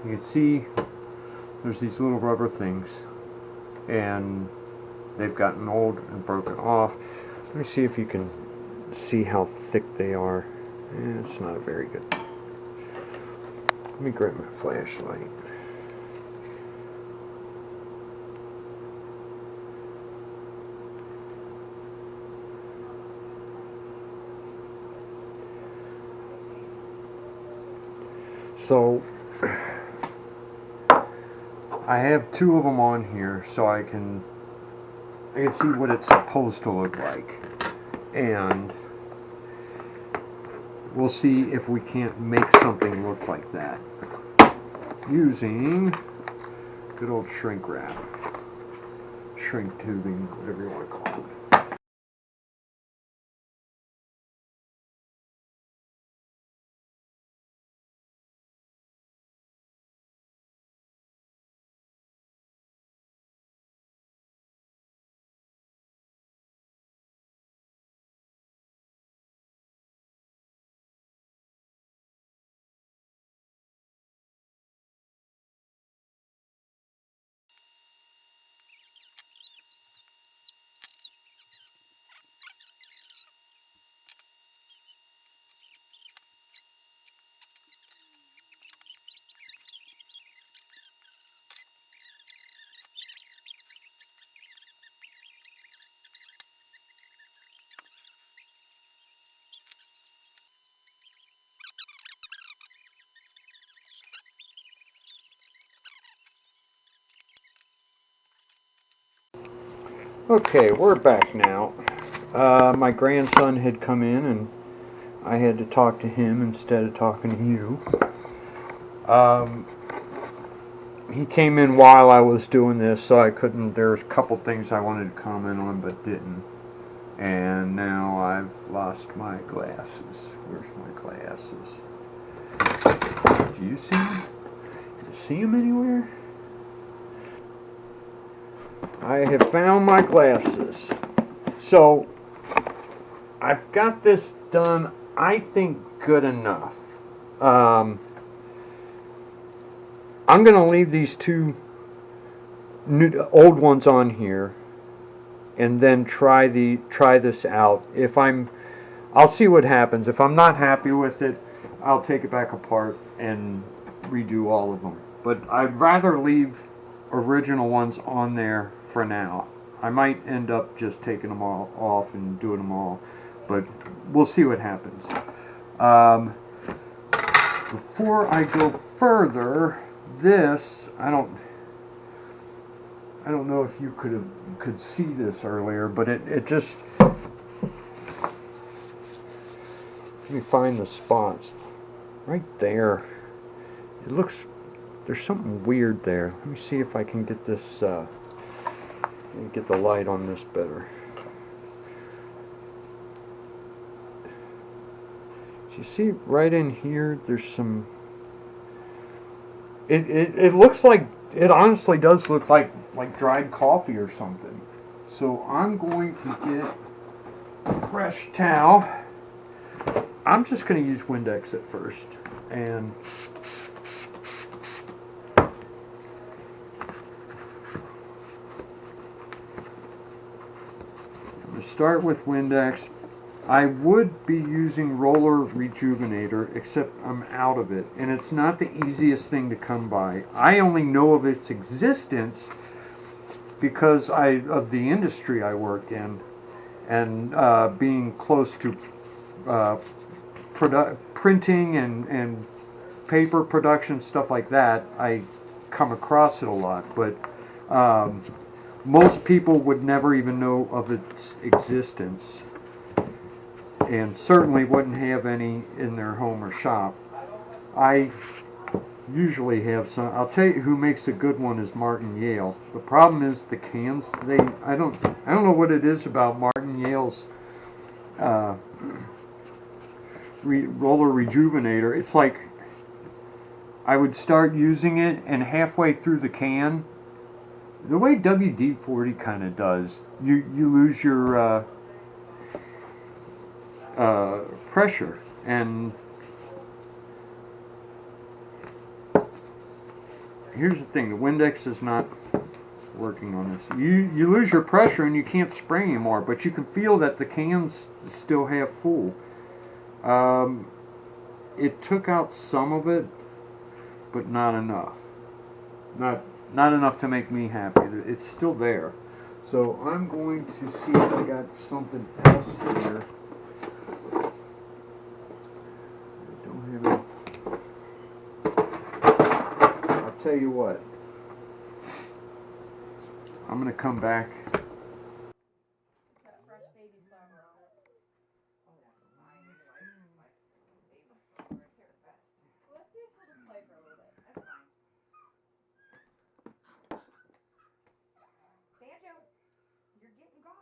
You can see there's these little rubber things, and they've gotten old and broken off. Let me see if you can see how thick they are. It's not very good. Let me grab my flashlight. So I have two of them on here, so I can see what it's supposed to look like, and we'll see if we can't make something look like that using good old shrink wrap, shrink tubing, whatever you want to call it. Okay, we're back now. My grandson had come in and I had to talk to him instead of talking to you. He came in while I was doing this, so I couldn't, there's a couple things I wanted to comment on but didn't. And now I've lost my glasses. Where's my glasses? Do you see them? You see them anywhere? I have found my glasses. So, I've got this done, I think, good enough. I'm going to leave these two old ones on here and then try this out. I'll see what happens. If I'm not happy with it, I'll take it back apart and redo all of them. But I'd rather leave original ones on there for now. I might end up just taking them all off and doing them all, but we'll see what happens. Before I go further, this I don't know if you could see this earlier, but it just, let me find the spots right there. It looks, there's something weird there. Let me see if I can get this get the light on this better. Do you see right in here, there's some, it looks like, it honestly does look like dried coffee or something. So I'm going to get a fresh towel. I'm just going to use Windex at first. And I'm going to start with Windex. I would be using Roller Rejuvenator, except I'm out of it, and it's not the easiest thing to come by. I only know of its existence because of the industry I work in, and being close to printing and paper production, stuff like that, I come across it a lot, but most people would never even know of its existence, and certainly wouldn't have any in their home or shop. I usually have some. I'll tell you who makes a good one is Martin Yale. The problem is the cans. I don't know what it is about Martin Yale's Roller Rejuvenator. It's like I would start using it, and halfway through the can, the way WD-40 kind of does, you lose your pressure. And here's the thing, the Windex is not working on this. You lose your pressure and you can't spray anymore, but you can feel that the cans still half full. It took out some of it, but not enough. Not enough to make me happy. It's still there. So I'm going to see if I got something else here. I don't have it. I'll tell you what. I'm going to come back. You're getting got.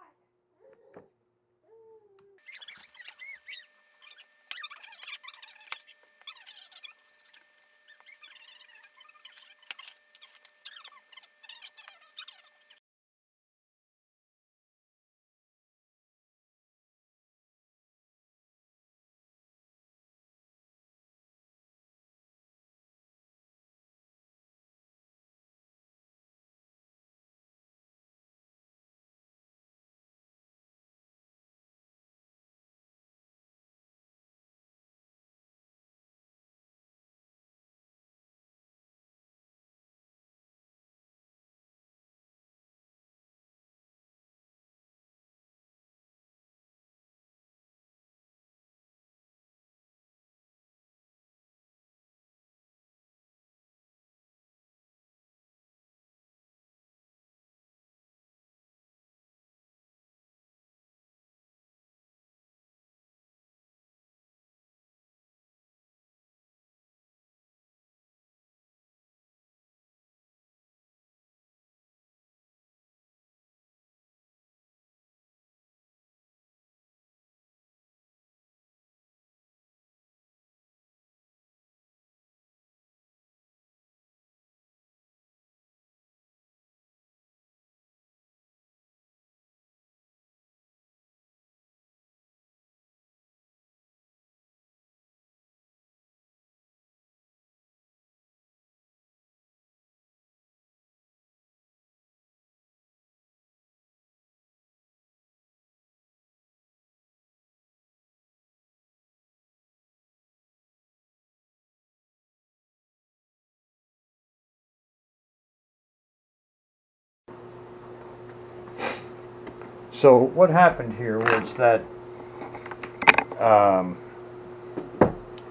So what happened here was that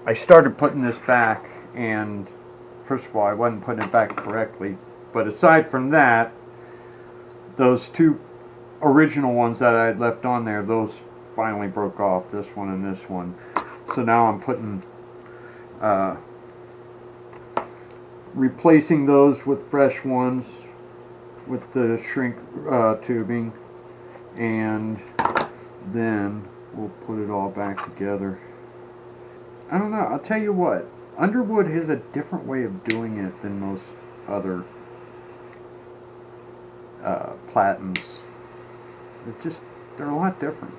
I started putting this back, and first of all, I wasn't putting it back correctly. But aside from that, those two original ones that I had left on there, those finally broke off, this one and this one. So now I'm putting, replacing those with fresh ones with the shrink tubing, and then we'll put it all back together. I don't know, I'll tell you what, Underwood has a different way of doing it than most other Platens. It's just, they're a lot different.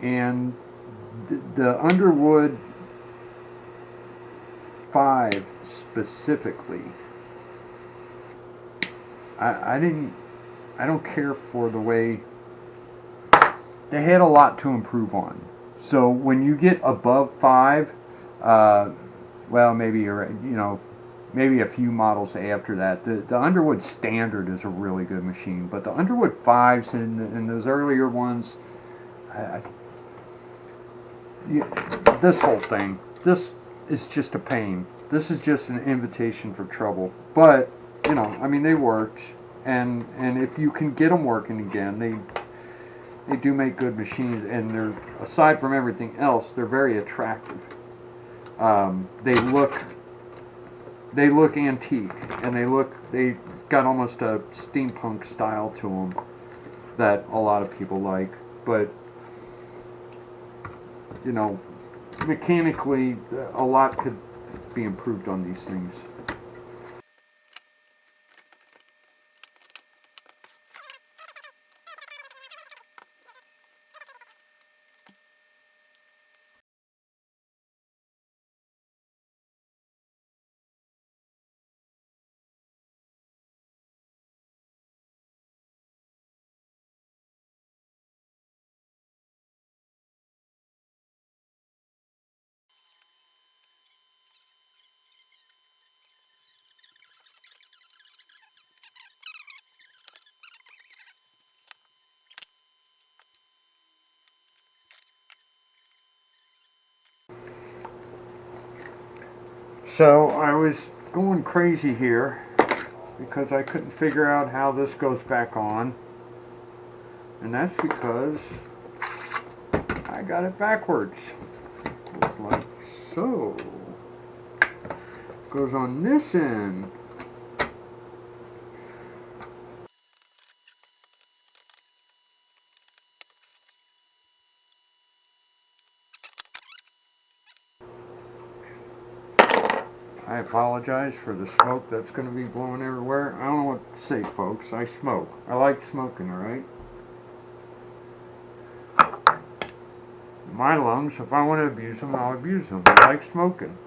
And the Underwood 5 specifically, I don't care for the way, they had a lot to improve on. So when you get above 5, well, maybe you're, maybe a few models after that. The Underwood Standard is a really good machine, but the Underwood 5s and those earlier ones, this whole thing, this is just a pain. This is just an invitation for trouble. But, I mean, they worked, and if you can get them working again, they do make good machines, and they're, aside from everything else, they're very attractive. They look antique, and they got almost a steampunk style to them that a lot of people like. But mechanically, a lot could be improved on these things. So I was going crazy here because I couldn't figure out how this goes back on, and that's because I got it backwards. It's like so. Goes on this end. I apologize for the smoke that's going to be blowing everywhere. I don't know what to say, folks. I smoke. I like smoking, alright? My lungs, if I want to abuse them, I'll abuse them. I like smoking.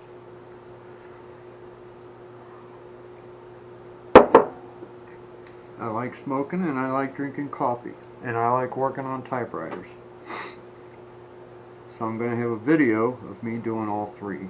I like smoking, and I like drinking coffee. And I like working on typewriters. So I'm going to have a video of me doing all three.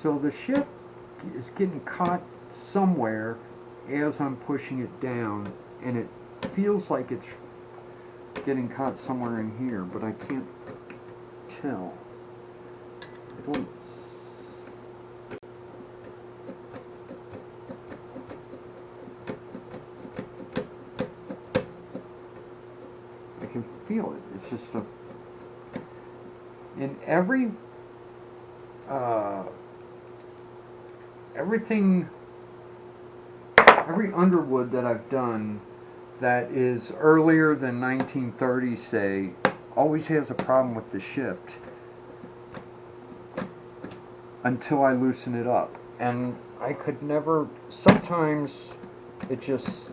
So the shift is getting caught somewhere as I'm pushing it down, and it feels like it's getting caught somewhere in here, but I can't tell. I don't. I can feel it. It's just a. In every every Underwood that I've done that is earlier than 1930, say, always has a problem with the shift until I loosen it up. And I could never, sometimes it just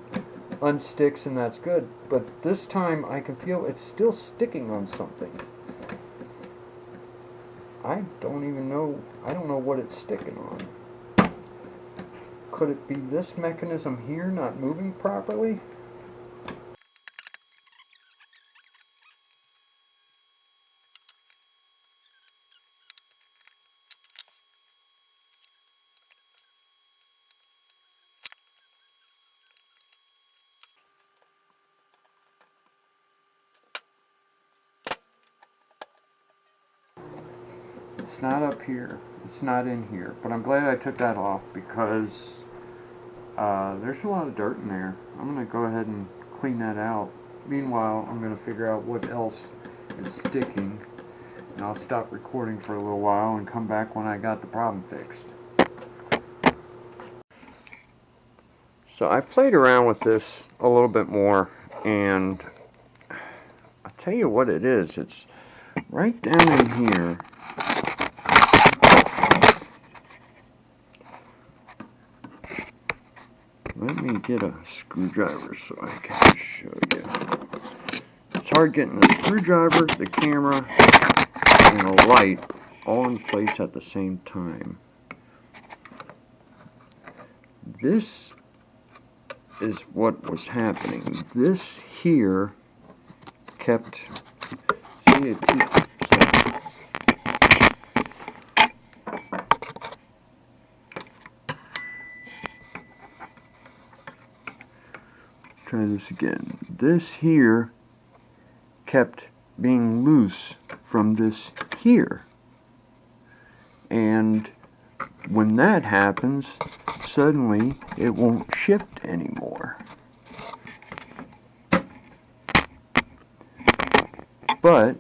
unsticks and that's good, but this time I can feel it's still sticking on something. I don't even know, I don't know what it's sticking on. Could it be this mechanism here not moving properly? It's not up here, it's not in here, but I'm glad I took that off because there's a lot of dirt in there. I'm going to go ahead and clean that out. Meanwhile, I'm going to figure out what else is sticking, and I'll stop recording for a little while and come back when I got the problem fixed. So I played around with this a little bit more, and I'll tell you what it is. It's right down in here. Let me get a screwdriver so I can show you. It's hard getting the screwdriver, the camera, and the light all in place at the same time. This is what was happening. This here kept, see it keeps, try this again. This here kept being loose from this here. And when that happens, suddenly it won't shift anymore. But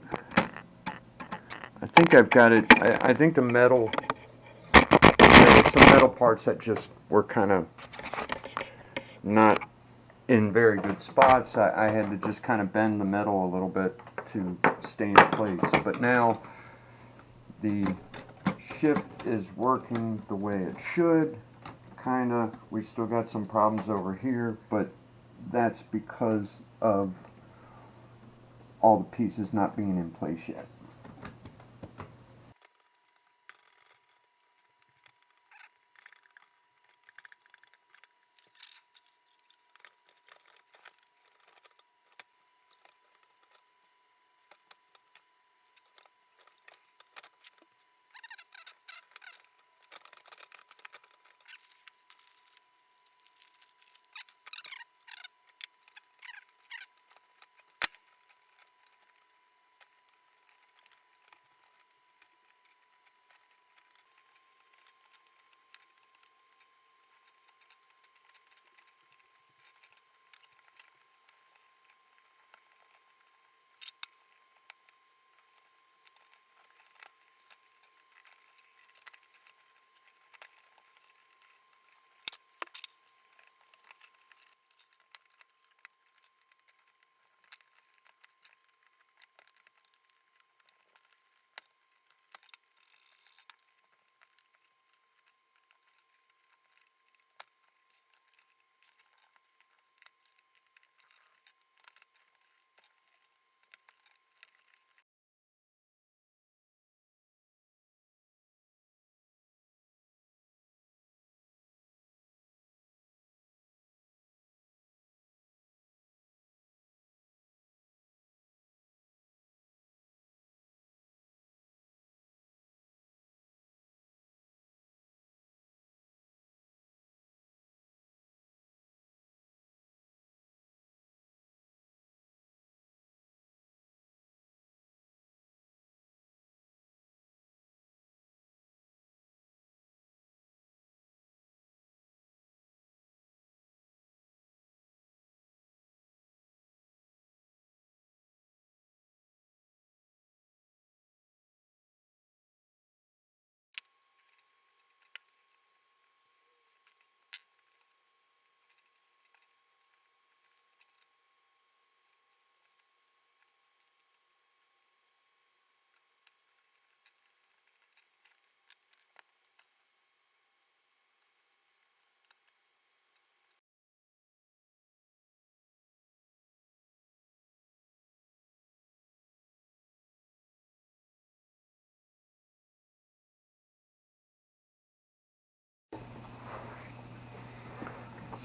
I think I've got it. I think the metal, some metal parts that just were kind of not in very good spots. I had to just kind of bend the metal a little bit to stay in place. But now the shift is working the way it should. Kinda. We still got some problems over here, but that's because of all the pieces not being in place yet.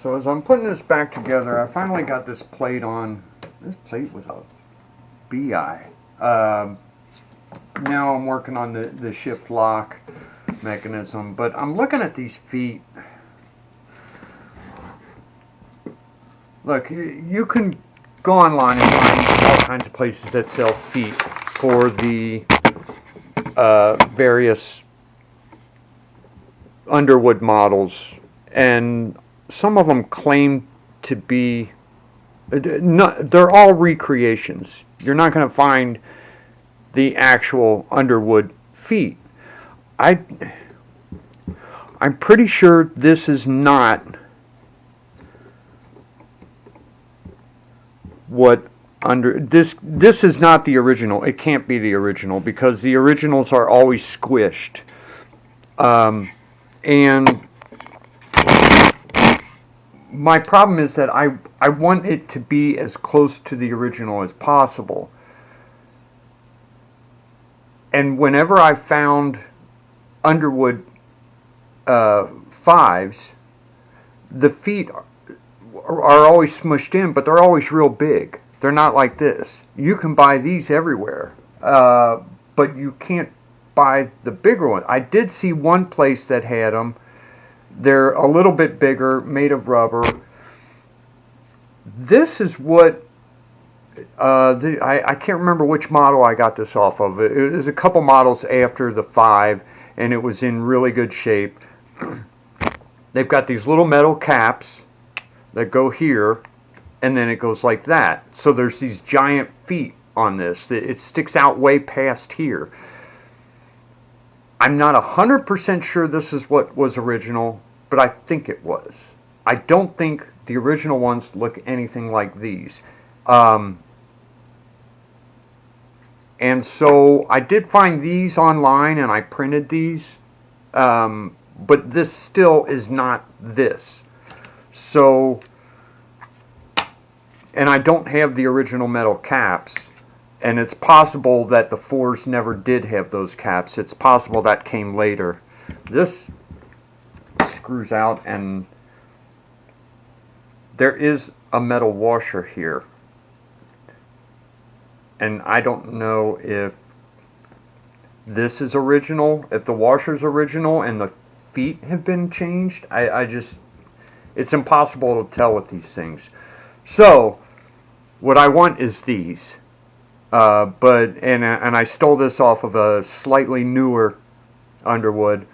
So as I'm putting this back together, I finally got this plate on. This plate was a BI. Now I'm working on the shift lock mechanism, but I'm looking at these feet. Look, you can go online and find all kinds of places that sell feet for the various Underwood models, and some of them claim to be, they're all recreations. You're not going to find the actual Underwood feet. I'm pretty sure this is not what this is not the original. It can't be the original because the originals are always squished. And my problem is that I want it to be as close to the original as possible. And whenever I found Underwood 5s, the feet are always smushed in, but they're always real big. They're not like this. You can buy these everywhere, but you can't buy the bigger one. I did see one place that had them. They're a little bit bigger, made of rubber. This is what I can't remember which model I got this off of. It was a couple models after the 5, and it was in really good shape. They've got these little metal caps that go here, and then it goes like that. So there's these giant feet on this. It sticks out way past here. I'm not 100% sure this is what was original, but I think it was. I don't think the original ones look anything like these. And so I did find these online, and I printed these, but this still is not this. So, and I don't have the original metal caps, and it's possible that the 4s never did have those caps. It's possible that came later. This screws out, and there is a metal washer here. And I don't know if this is original, if the washer's original and the feet have been changed. It's impossible to tell with these things. So, what I want is these. And I stole this off of a slightly newer Underwood.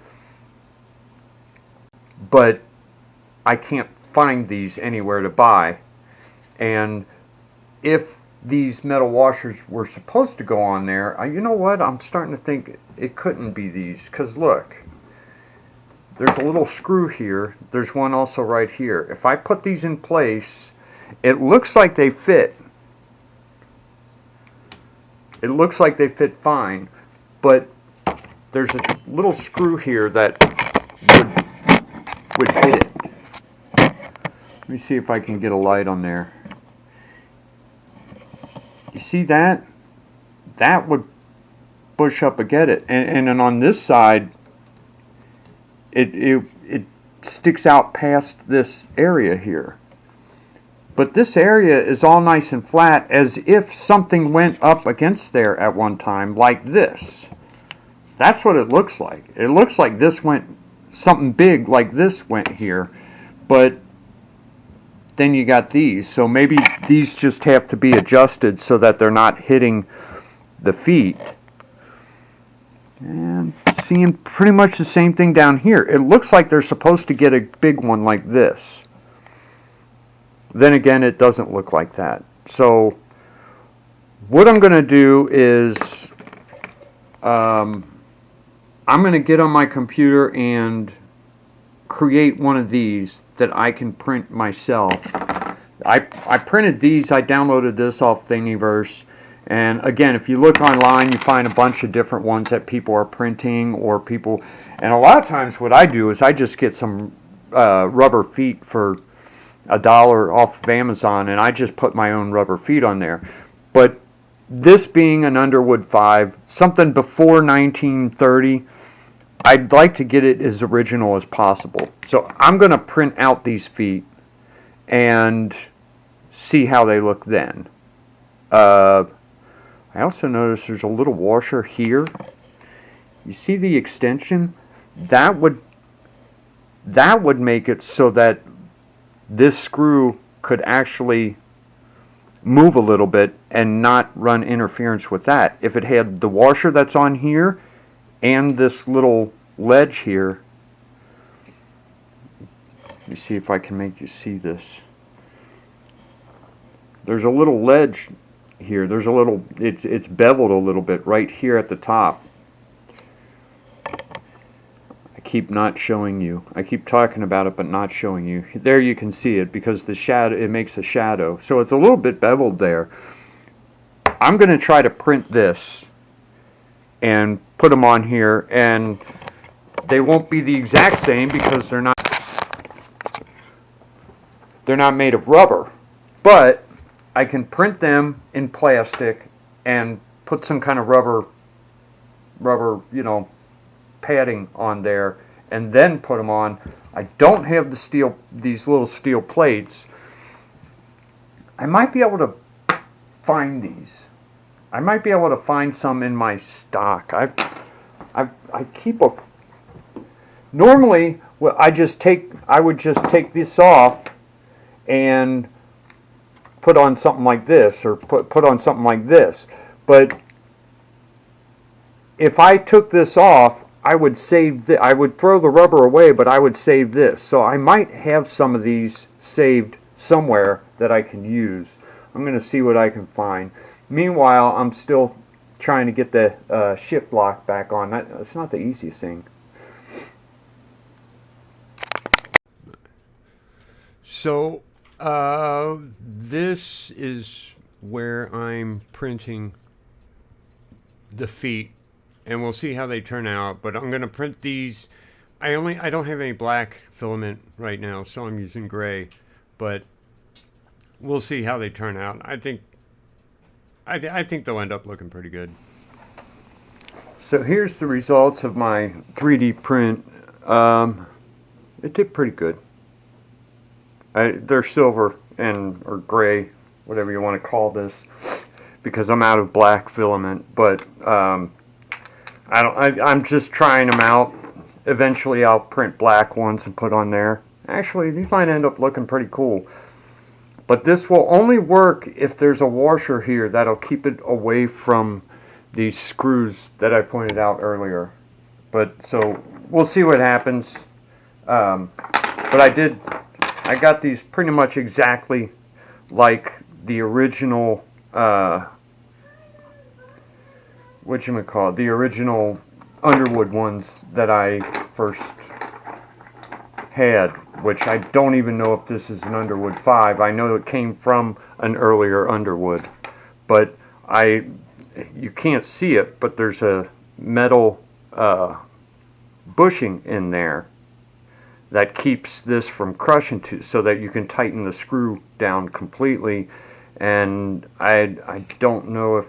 But I can't find these anywhere to buy. And if these metal washers were supposed to go on there, you know what? I'm starting to think it couldn't be these. Because look, there's a little screw here. There's one also right here. If I put these in place, it looks like they fit. It looks like they fit fine. But there's a little screw here that would hit it. Let me see if I can get a light on there. You see that? That would push up against it. And then on this side, it sticks out past this area here. But this area is all nice and flat, as if something went up against there at one time, like this. That's what it looks like. It looks like something big like this went here. But then you got these. So maybe these just have to be adjusted so that they're not hitting the feet. And seeing pretty much the same thing down here. It looks like they're supposed to get a big one like this. Then again, it doesn't look like that. So what I'm going to do is I'm going to get on my computer and create one of these that I can print myself. I printed these. I downloaded this off Thingiverse. And again, if you look online, you find a bunch of different ones that people are printing, and a lot of times what I do is I just get some rubber feet for $1 off of Amazon, and I just put my own rubber feet on there. But this being an Underwood 5, something before 1930, I'd like to get it as original as possible. So I'm going to print out these feet and see how they look then. I also noticed there's a little washer here. You see the extension? That would make it so that this screw could actually move a little bit and not run interference with that. If it had the washer that's on here and this little ledge here, let me see if I can make you see this. There's a little ledge here. There's a little, it's beveled a little bit right here at the top. I keep not showing you. I keep talking about it but not showing you. There you can see it because the shadow, it makes a shadow. So it's a little bit beveled there. I'm going to try to print this and put them on here, and they won't be the exact same because they're not made of rubber, but I can print them in plastic and put some kind of rubber, you know, padding on there, and then put them on. I don't have the steel, these little steel plates. I might be able to find these. I might be able to find some in my stock. I keep a. Normally, well, I would just take this off and put on something like this, or put on something like this. But if I took this off, I would save I would throw the rubber away, but I would save this. So I might have some of these saved somewhere that I can use. I'm going to see what I can find. Meanwhile, I'm still trying to get the shift lock back on. That's not the easiest thing. So this is where I'm printing the feet, and we'll see how they turn out. But I'm going to print these. I don't have any black filament right now, so I'm using gray. But we'll see how they turn out. I think they'll end up looking pretty good. So here's the results of my 3D print. It did pretty good. They're silver or gray, whatever you want to call this, because I'm out of black filament. But I'm just trying them out. Eventually, I'll print black ones and put on there. Actually, these might end up looking pretty cool. But this will only work if there's a washer here that'll keep it away from these screws that I pointed out earlier. But so we'll see what happens. But I got these pretty much exactly like the original, the original Underwood ones that I first had, which I don't even know if this is an Underwood 5. I know it came from an earlier Underwood, but you can't see it, but there's a metal bushing in there that keeps this from crushing so that you can tighten the screw down completely. And I don't know if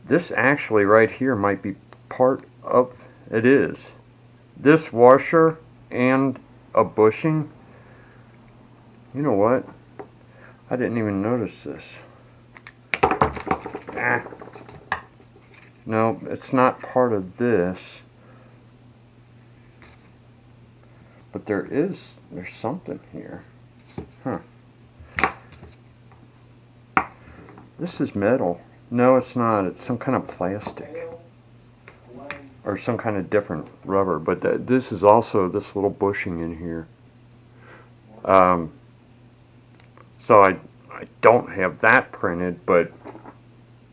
this actually right here might be part of it. Is this washer and a bushing? You know what? I didn't even notice this. No, it's not part of this. But there's something here. Huh. This is metal. No, it's not. It's some kind of plastic. Or some kind of different rubber. But this is also this little bushing in here. So I don't have that printed, but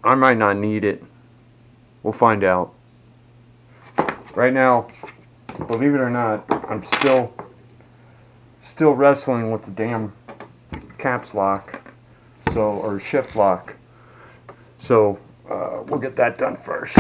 I might not need it. We'll find out. Right now, believe it or not, I'm still wrestling with the damn caps lock, or shift lock. So we'll get that done first.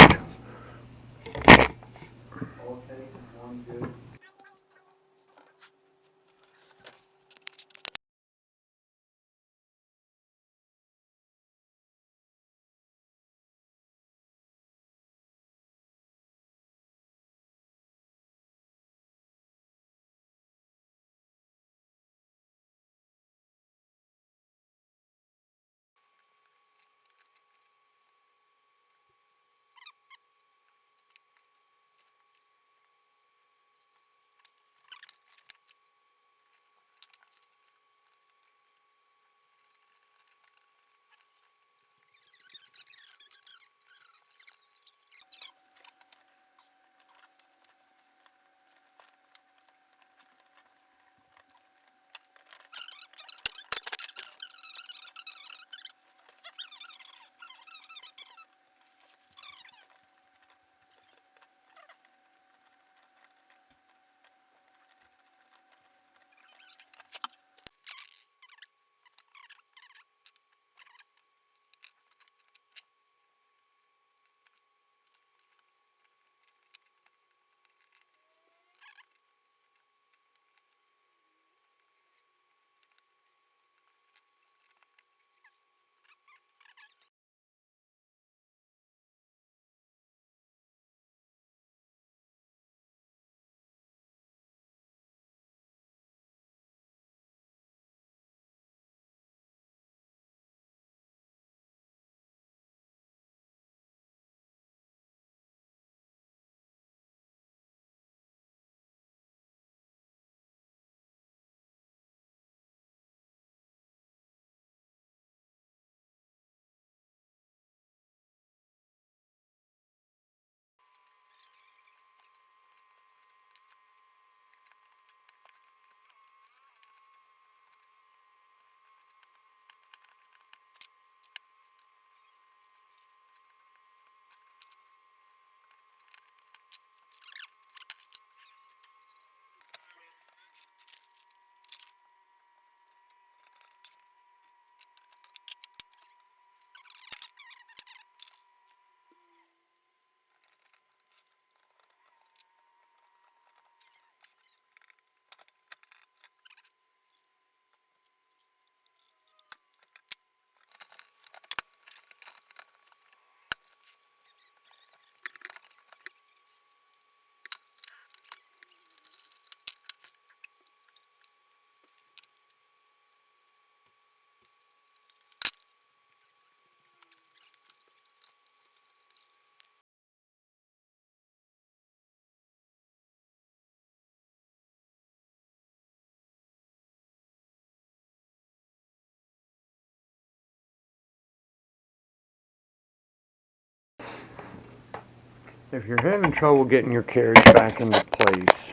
If you're having trouble getting your carriage back into place,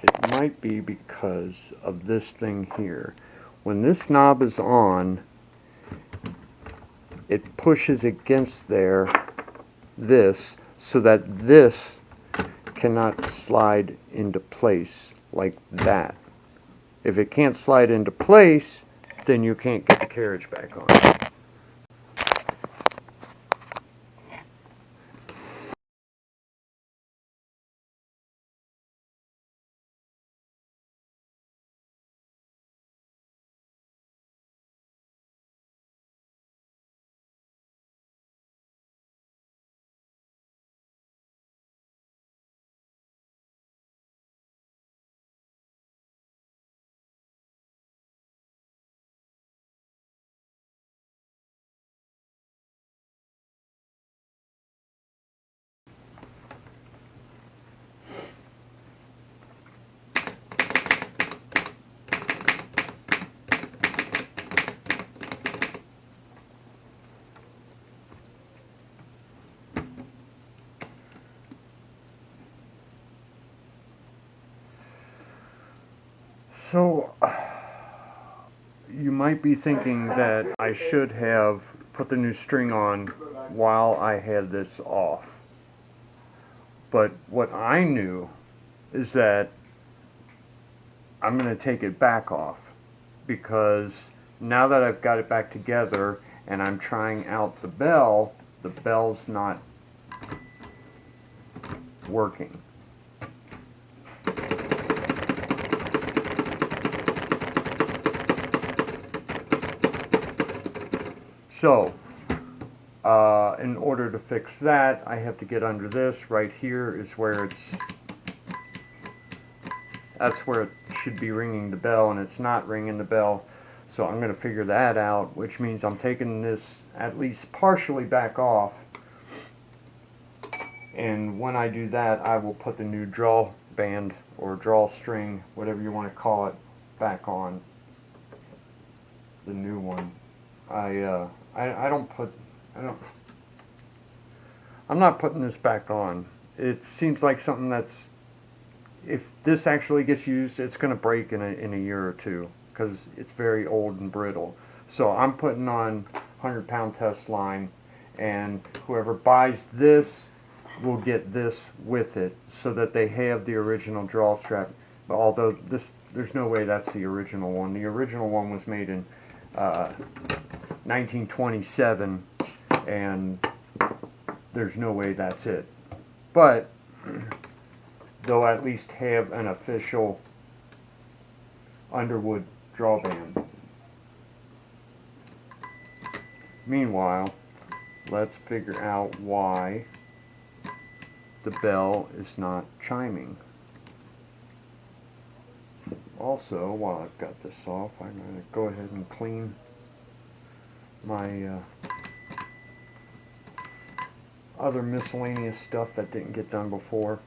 it might be because of this thing here. When this knob is on, it pushes against this, so that this cannot slide into place like that. If it can't slide into place, then you can't get the carriage back on. So, you might be thinking that I should have put the new string on while I had this off. But what I knew is that I'm going to take it back off, because now that I've got it back together and I'm trying out the bell's not working. So, in order to fix that, I have to get under this. Right here is where that's where it should be ringing the bell, and it's not ringing the bell. So I'm going to figure that out, which means I'm taking this at least partially back off. And when I do that, I will put the new drawband or drawstring, whatever you want to call it, back on. The new one. I'm not putting this back on. It seems like something that's, if this actually gets used, it's going to break in a year or two, because it's very old and brittle. So I'm putting on 100-pound test line, and whoever buys this will get this with it, so that they have the original draw strap. But although there's no way that's the original one. The original one was made in 1927, and there's no way that's it. But they'll at least have an official Underwood drawband. Meanwhile, let's figure out why the bell is not chiming. Also, while I've got this off, I'm going to go ahead and clean my other miscellaneous stuff that didn't get done before.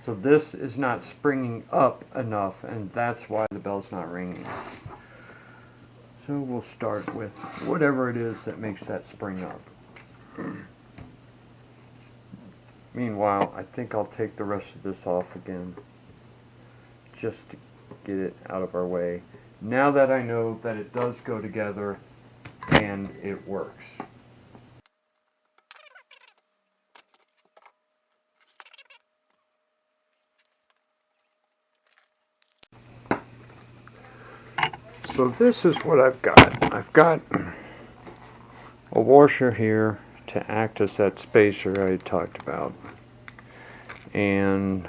So this is not springing up enough, and that's why the bell's not ringing. So we'll start with whatever it is that makes that spring up. Meanwhile, I think I'll take the rest of this off again, just to get it out of our way. Now that I know that it does go together and it works. So this is what I've got. I've got a washer here to act as that spacer I had talked about. And,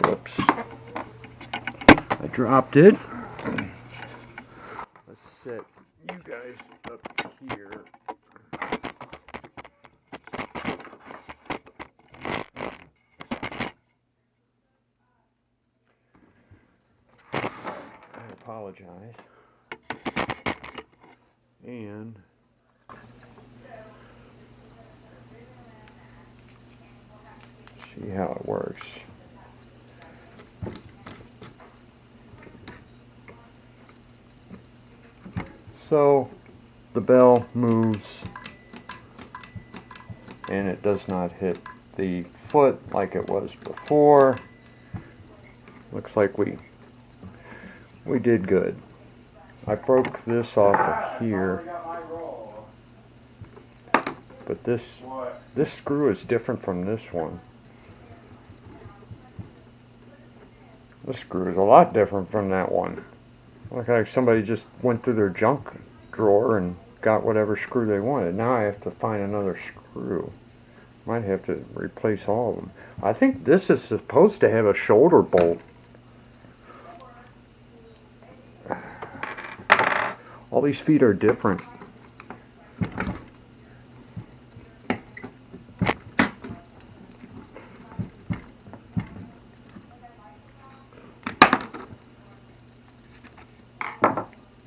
whoops, I dropped it. Let's set you guys up here. I apologize. And see how it works. So the bell moves and it does not hit the foot like it was before. Looks like we did good. I broke this off of here, but this screw is different from this one. This screw is a lot different from that one. Look like somebody just went through their junk drawer and got whatever screw they wanted. Now I have to find another screw. Might have to replace all of them. I think this is supposed to have a shoulder bolt. All these feet are different.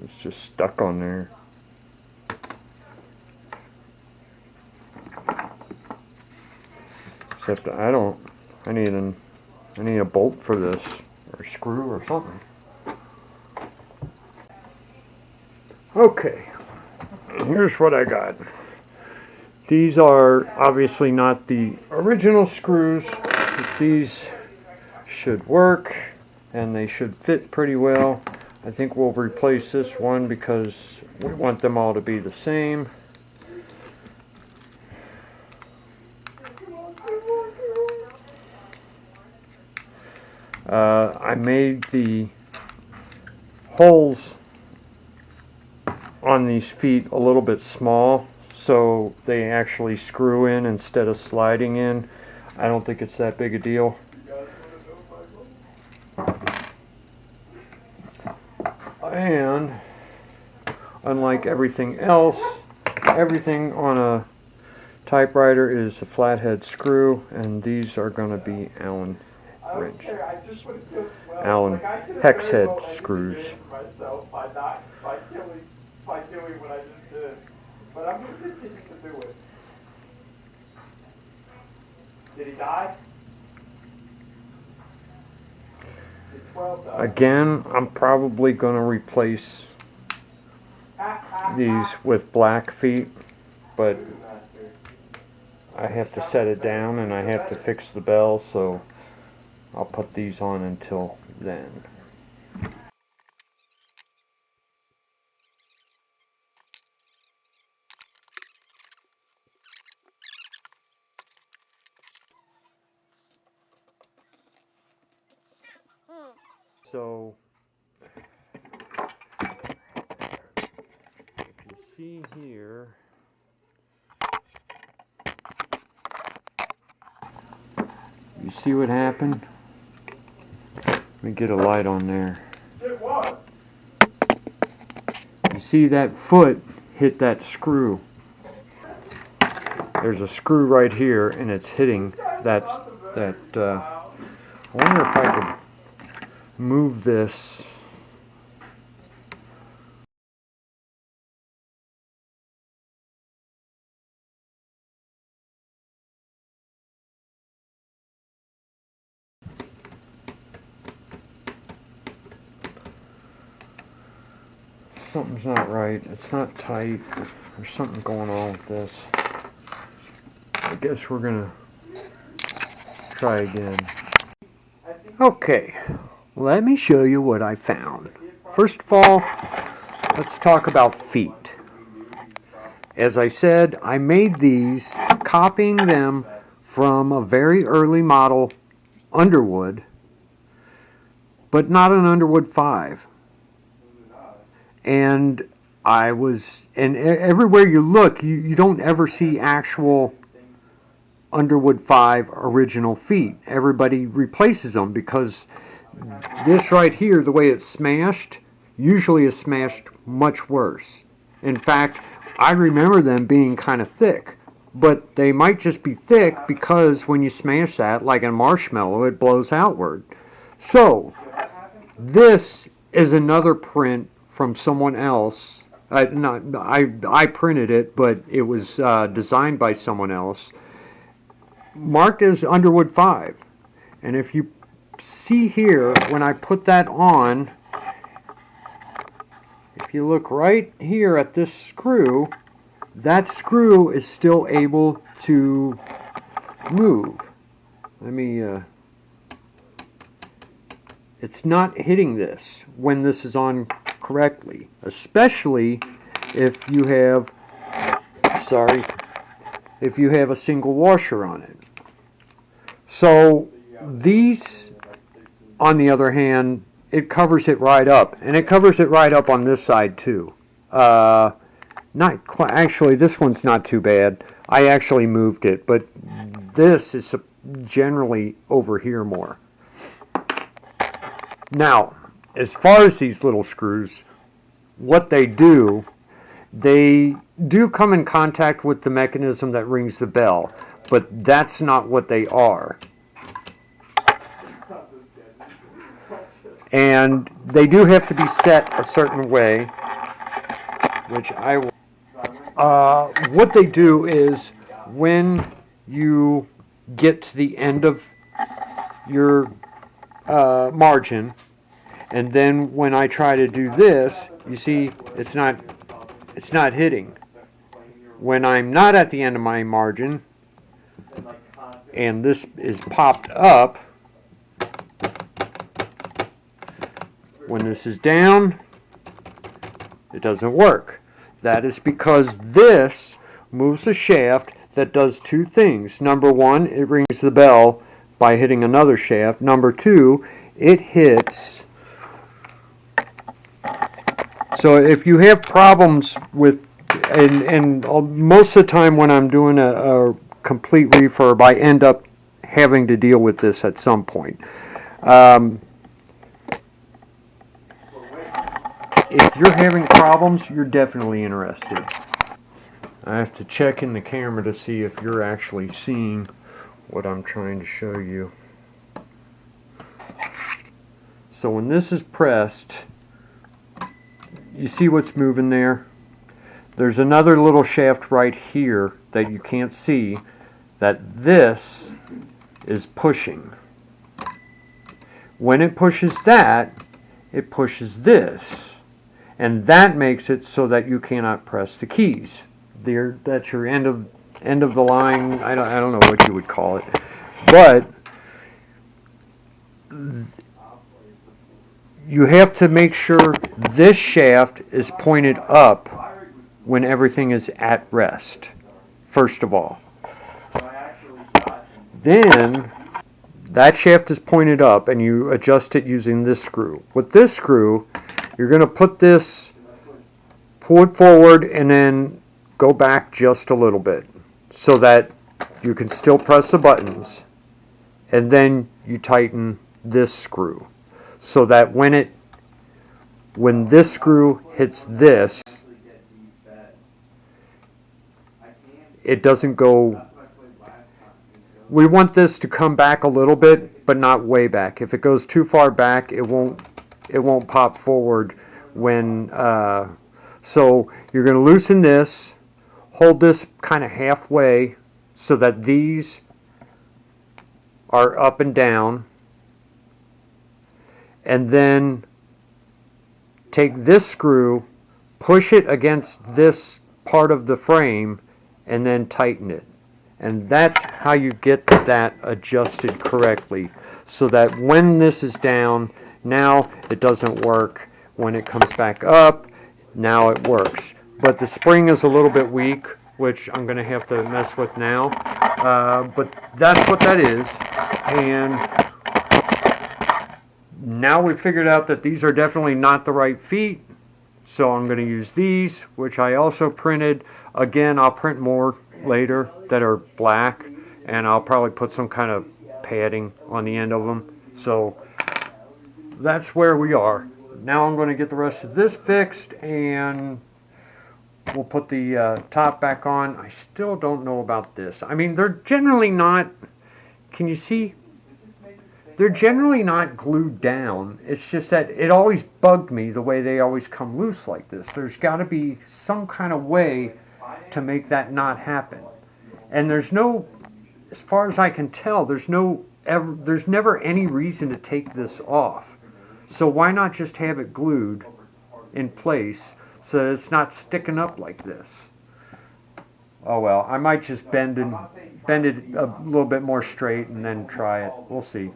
It's just stuck on there. Except I need a bolt for this, or a screw or something. Okay, here's what I got. These are obviously not the original screws, but these should work and they should fit pretty well. I think we'll replace this one because we want them all to be the same. I made the holes on these feet a little bit small so they actually screw in instead of sliding in. I don't think it's that big a deal. And unlike everything else, everything on a typewriter is a flathead screw, and these are going to be Allen hex head screws. By doing what I just did, but I'm going to continue to do it. Did he die? Did 12 die? Again, I'm probably going to replace these with black feet, but I have to set it down and I have to fix the bell, so I'll put these on until then. So, if you see here, you see what happened? Let me get a light on there. You see that foot hit that screw. There's a screw right here and it's hitting that I wonder if I could move this. Something's not right. It's not tight. There's something going on with this. I guess we're gonna try again. Okay, let me show you what I found. First of all, let's talk about feet. As I said, I made these copying them from a very early model Underwood, but not an Underwood 5. And everywhere you look, you don't ever see actual Underwood 5 original feet. Everybody replaces them because this right here, the way it's smashed, usually is smashed much worse. In fact, I remember them being kind of thick, but they might just be thick because when you smash that, like a marshmallow, it blows outward. So, this is another print from someone else. I printed it, but it was designed by someone else, marked as Underwood 5. And if you see here, when I put that on, if if you look right here at this screw, that screw is still able to move. Let me, it's not hitting this when this is on correctly, especially if you have, if you have a single washer on it. So these, on the other hand, it covers it right up, and it covers it right up on this side too. Not quite, actually, this one's not too bad. I actually moved it, but this is generally over here more. Now, as far as these little screws, what they do come in contact with the mechanism that rings the bell, but that's not what they are. And they do have to be set a certain way, which I will. What they do is, when you get to the end of your margin, and then when I try to do this, you see it's not hitting. When I'm not at the end of my margin, and this is popped up, when this is down, it doesn't work. That is because this moves the shaft that does two things. Number one, it rings the bell by hitting another shaft. Number two, it hits. So if you have problems with, and most of the time when I'm doing a complete refurb, I end up having to deal with this at some point. If you're having problems, you're definitely interested. I have to check in the camera to see if you're actually seeing what I'm trying to show you. So when this is pressed, you see what's moving there? There's another little shaft right here that you can't see that this is pushing. When it pushes that, it pushes this. And that makes it so that you cannot press the keys. That's your end of the line. I don't know what you would call it, but you have to make sure this shaft is pointed up when everything is at rest, first of all. Then that shaft is pointed up and you adjust it using this screw. With this screw, you're going to put this, pull it forward, and then go back just a little bit so that you can still press the buttons. And then you tighten this screw so that when this screw hits this, it doesn't go. We want this to come back a little bit, but not way back. If it goes too far back, it won't pop forward when, so you're going to loosen this, hold this kind of halfway so that these are up and down, and then take this screw, push it against this part of the frame, and then tighten it. And that's how you get that adjusted correctly, so that when this is down, now it doesn't work. When it comes back up, now it works. But the spring is a little bit weak, which I'm going to have to mess with now. But that's what that is. And now we figured out that these are definitely not the right feet. So I'm going to use these, which I also printed. Again, I'll print more later that are black. And I'll probably put some kind of padding on the end of them. So that's where we are. Now I'm going to get the rest of this fixed and we'll put the top back on. I still don't know about this. I mean, they're generally not, can you see? They're generally not glued down. It's just that it always bugged me the way they always come loose like this. There's got to be some kind of way to make that not happen. And there's no, as far as I can tell, there's never any reason to take this off. So why not just have it glued in place so that it's not sticking up like this. Oh well, I might just bend it a little bit more straight and then try it. We'll see.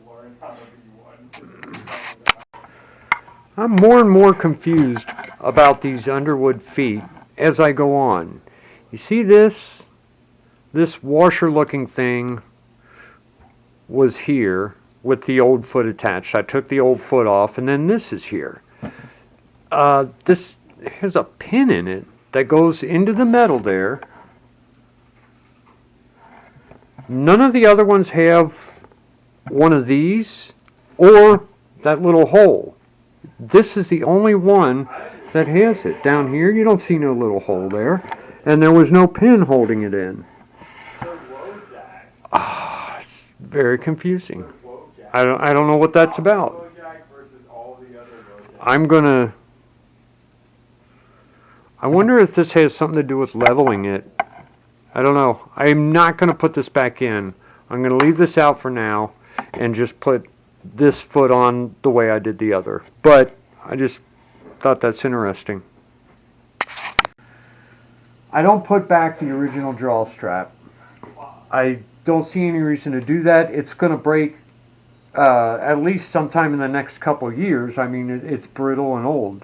I'm more and more confused about these Underwood feet as I go on. You see this? This washer looking thing was here with the old foot attached. I took the old foot off, and then this is here. This has a pin in it that goes into the metal there. None of the other ones have one of these or that little hole. This is the only one that has it. Down here, you don't see no little hole there. And there was no pin holding it in. It's very confusing. I don't know what that's about. I wonder if this has something to do with leveling it. I don't know. I'm not going to put this back in. I'm going to leave this out for now and just put this foot on the way I did the other. But I just thought that's interesting. I don't put back the original draw strap. I don't see any reason to do that. It's going to break at least sometime in the next couple of years. I mean, it's brittle and old.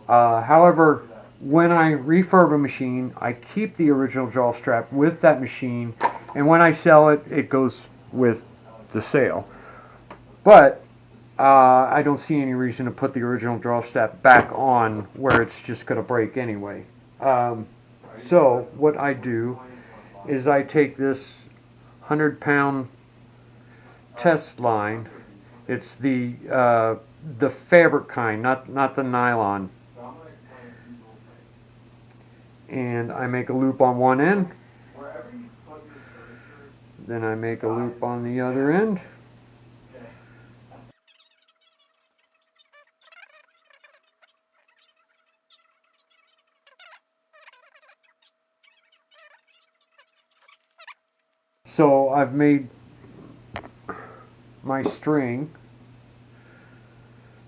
However, when I refurb a machine, I keep the original draw strap with that machine, and when I sell it, it goes with the sale. But I don't see any reason to put the original draw strap back on where it's just going to break anyway. So what I do is I take this 100-pound test line. It's the fabric kind, not the nylon. And I make a loop on one end. Then I make a loop on the other end. So I've made my string.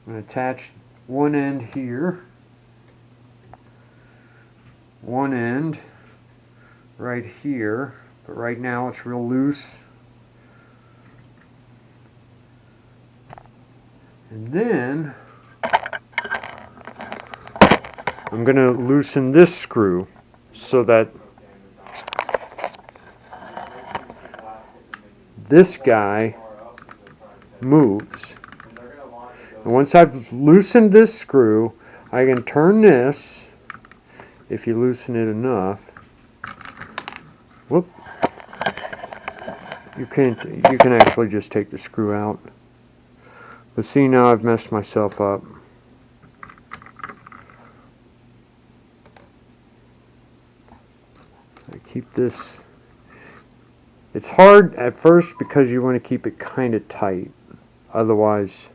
I'm going to attach one end here. One end right here, but right now it's real loose. And then I'm going to loosen this screw so that this guy moves. And once I've loosened this screw, I can turn this. If you loosen it enough, whoop, you can actually just take the screw out. But see, now I've messed myself up. I keep this. It's hard at first because you want to keep it kind of tight. Otherwise,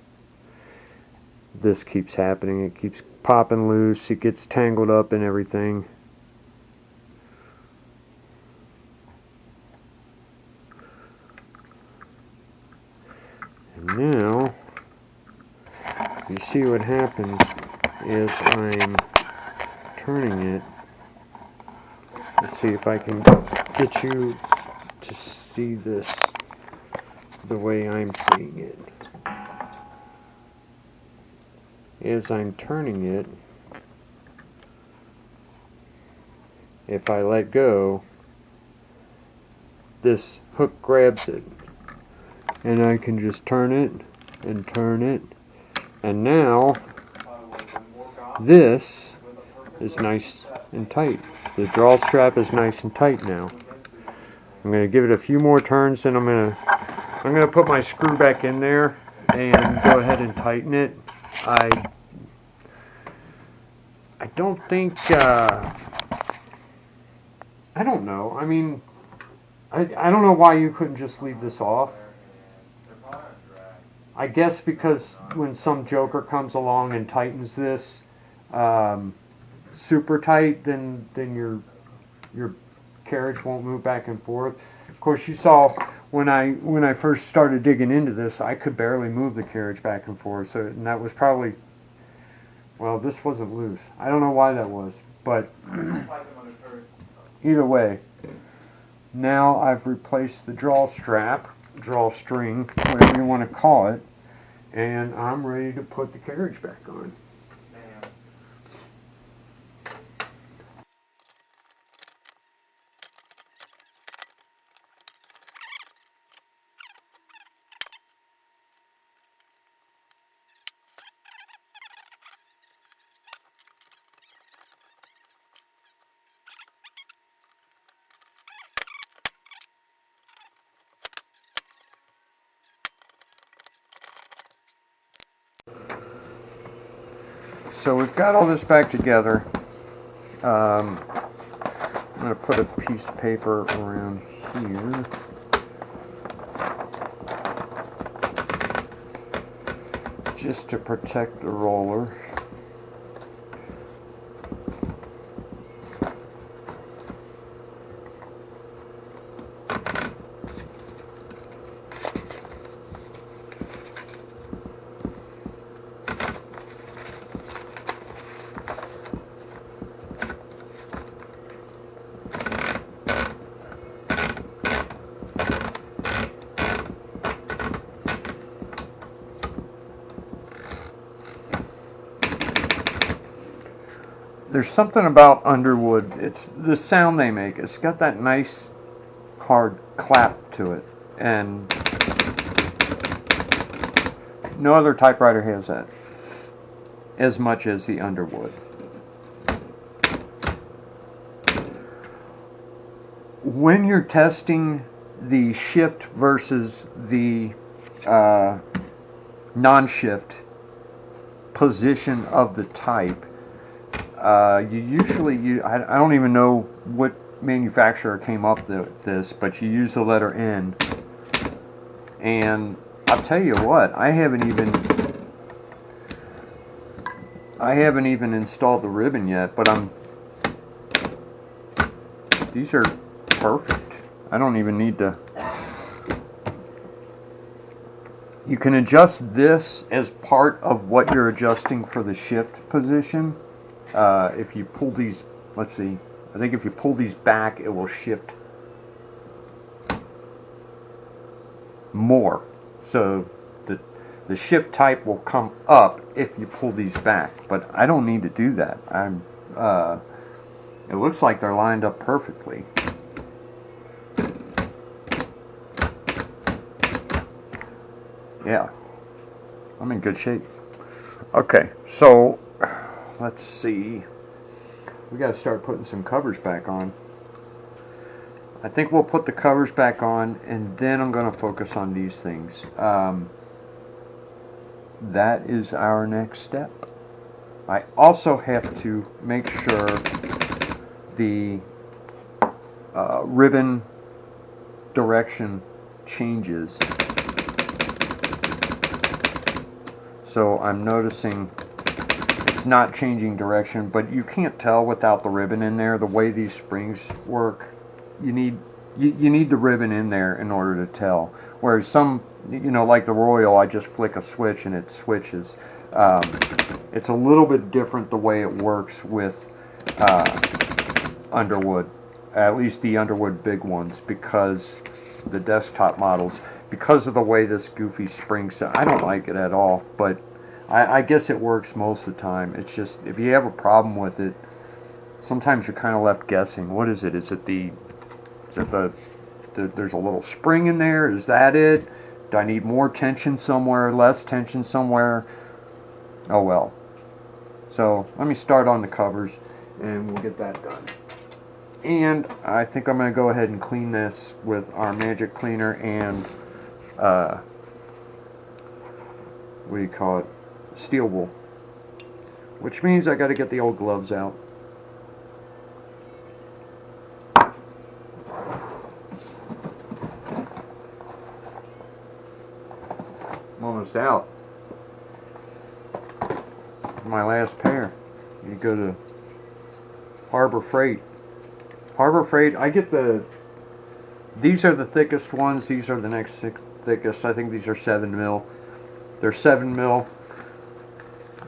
this keeps happening. It keeps popping loose. It gets tangled up in everything. And now, you see what happens is I'm turning it. Let's see if I can get you to see this the way I'm seeing it. As I'm turning it, if I let go, this hook grabs it, and I can just turn it and turn it, and now this is nice and tight. The draw strap is nice and tight now. I'm going to give it a few more turns, then I'm going to put my screw back in there and go ahead and tighten it. I don't think, I don't know. I mean, I don't know why you couldn't just leave this off. I guess because when some joker comes along and tightens this super tight, then your carriage won't move back and forth. Of course, you saw when I first started digging into this, I could barely move the carriage back and forth. So, and that was probably Well, this wasn't loose. I don't know why that was, but Slide them on the turret. either way, now I've replaced the drawstring, whatever you want to call it, and I'm ready to put the carriage back on. Man. So we've got all this back together. I'm going to put a piece of paper around here. Just to protect the roller. There's something about Underwood. It's the sound they make. It's got that nice hard clap to it, and no other typewriter has that as much as the Underwood. When you're testing the shift versus the non-shift position of the type, you usually I don't even know what manufacturer came up with this, but you use the letter N. And I'll tell you what, I haven't even installed the ribbon yet, but these are perfect. I don't even need to. You can adjust this as part of what you're adjusting for the shift position. If you pull these, let's see, I think if you pull these back, it will shift more. So the shift type will come up if you pull these back, but I don't need to do that. It looks like they're lined up perfectly. Yeah, I'm in good shape. Okay, so let's see. We got to start putting some covers back on. I think we'll put the covers back on, and then I'm going to focus on these things. That is our next step. I also have to make sure the ribbon direction changes. So I'm noticing it's not changing direction, but you can't tell without the ribbon in there. The way these springs work, you need the ribbon in there in order to tell. Whereas some, like the Royal, I just flick a switch and it switches. It's a little bit different the way it works with Underwood, at least the Underwood big ones, because the desktop models, because of the way this goofy spring set. I don't like it at all, but I guess it works most of the time. It's just, if you have a problem with it, sometimes you're kind of left guessing. What is it? Is it there's a little spring in there? Is that it? Do I need more tension somewhere, less tension somewhere? Oh well. So let me start on the covers and we'll get that done. And I think I'm going to go ahead and clean this with our magic cleaner and what do you call it? Steel wool. Which means I got to get the old gloves out. I'm almost out. My last pair. You go to Harbor Freight. Harbor Freight, I get these are the thickest ones. These are the next thickest. I think these are 7 mil. They're 7 mil.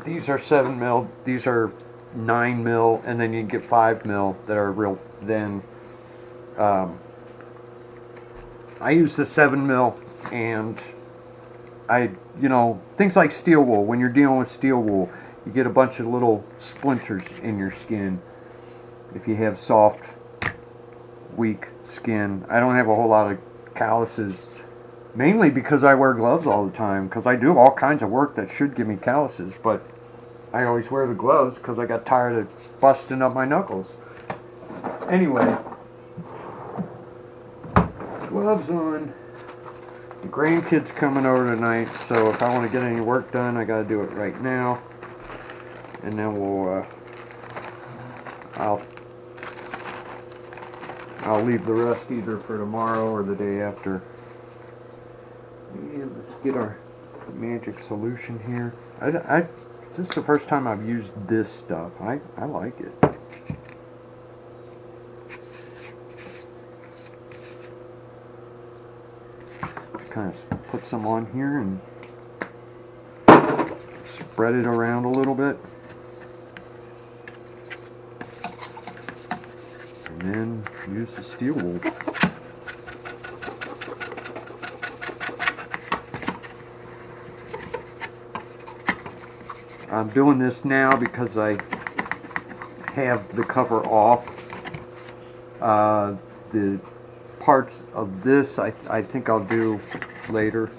these are 7 mil, these are 9 mil, and then you can get 5 mil that are real thin. I use the 7 mil, and you know, things like steel wool. When you're dealing with steel wool, you get a bunch of little splinters in your skin. If you have soft, weak skin. I don't have a whole lot of calluses, mainly because I wear gloves all the time, because I do all kinds of work that should give me calluses, but I always wear the gloves because I got tired of busting up my knuckles. Anyway, gloves on. The grandkid's coming over tonight, so if I want to get any work done, I gotta do it right now. And then I'll leave the rest either for tomorrow or the day after. And let's get our magic solution here. This is the first time I've used this stuff. I like it. Kind of put some on here and spread it around a little bit. And then use the steel wool. I'm doing this now because I have the cover off. The parts of this I think I'll do later.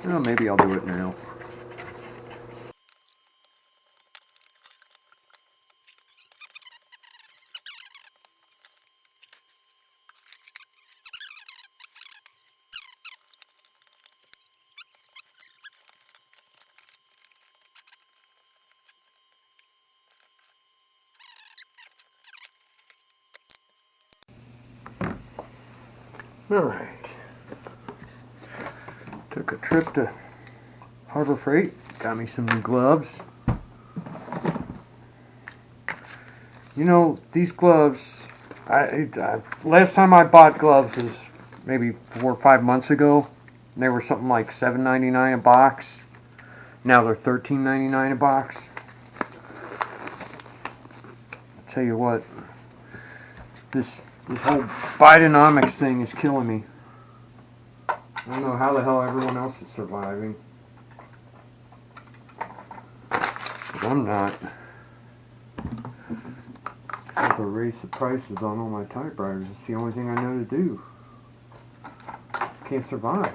Well, maybe I'll do it now. Alright. Took a trip to Harbor Freight, got me some new gloves. You know, these gloves, last time I bought gloves was maybe 4 or 5 months ago. And they were something like $7.99 a box. Now they're $13.99 a box. I'll tell you what, this whole Bidenomics thing is killing me. I don't know how the hell everyone else is surviving. But I'm not. I have to raise the prices on all my typewriters. It's the only thing I know to do. Can't survive.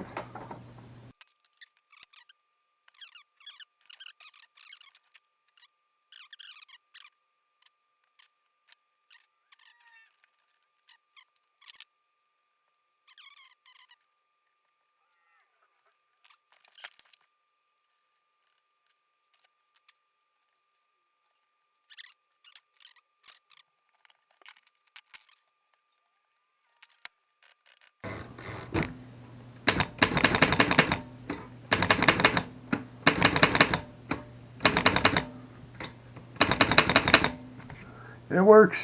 It works.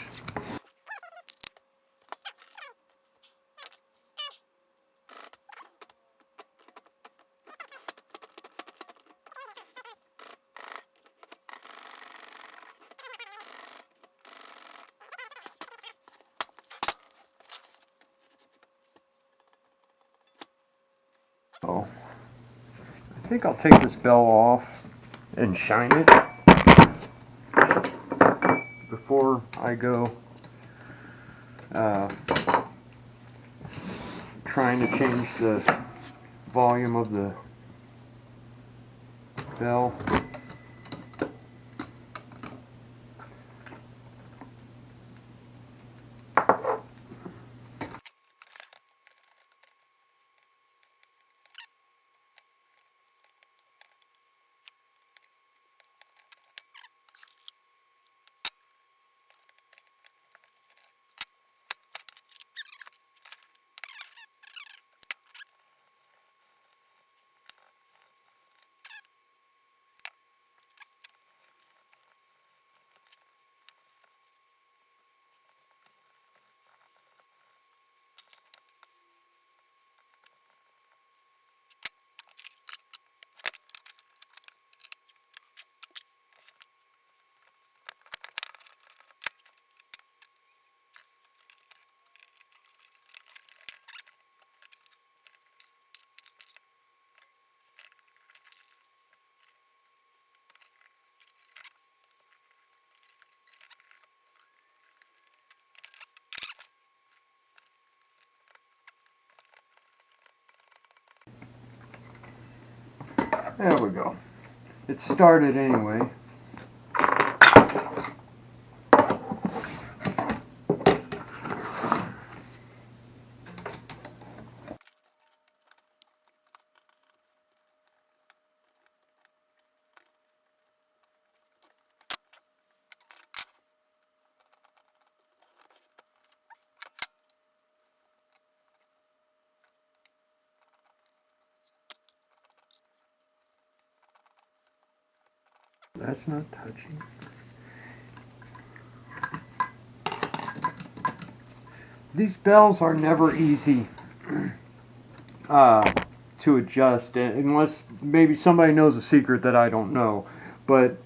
Oh, I think I'll take this bell off and shine it before I go trying to change the volume of the bell. There we go. It started anyway. That's not touching. These bells are never easy to adjust, unless maybe somebody knows a secret that I don't know. But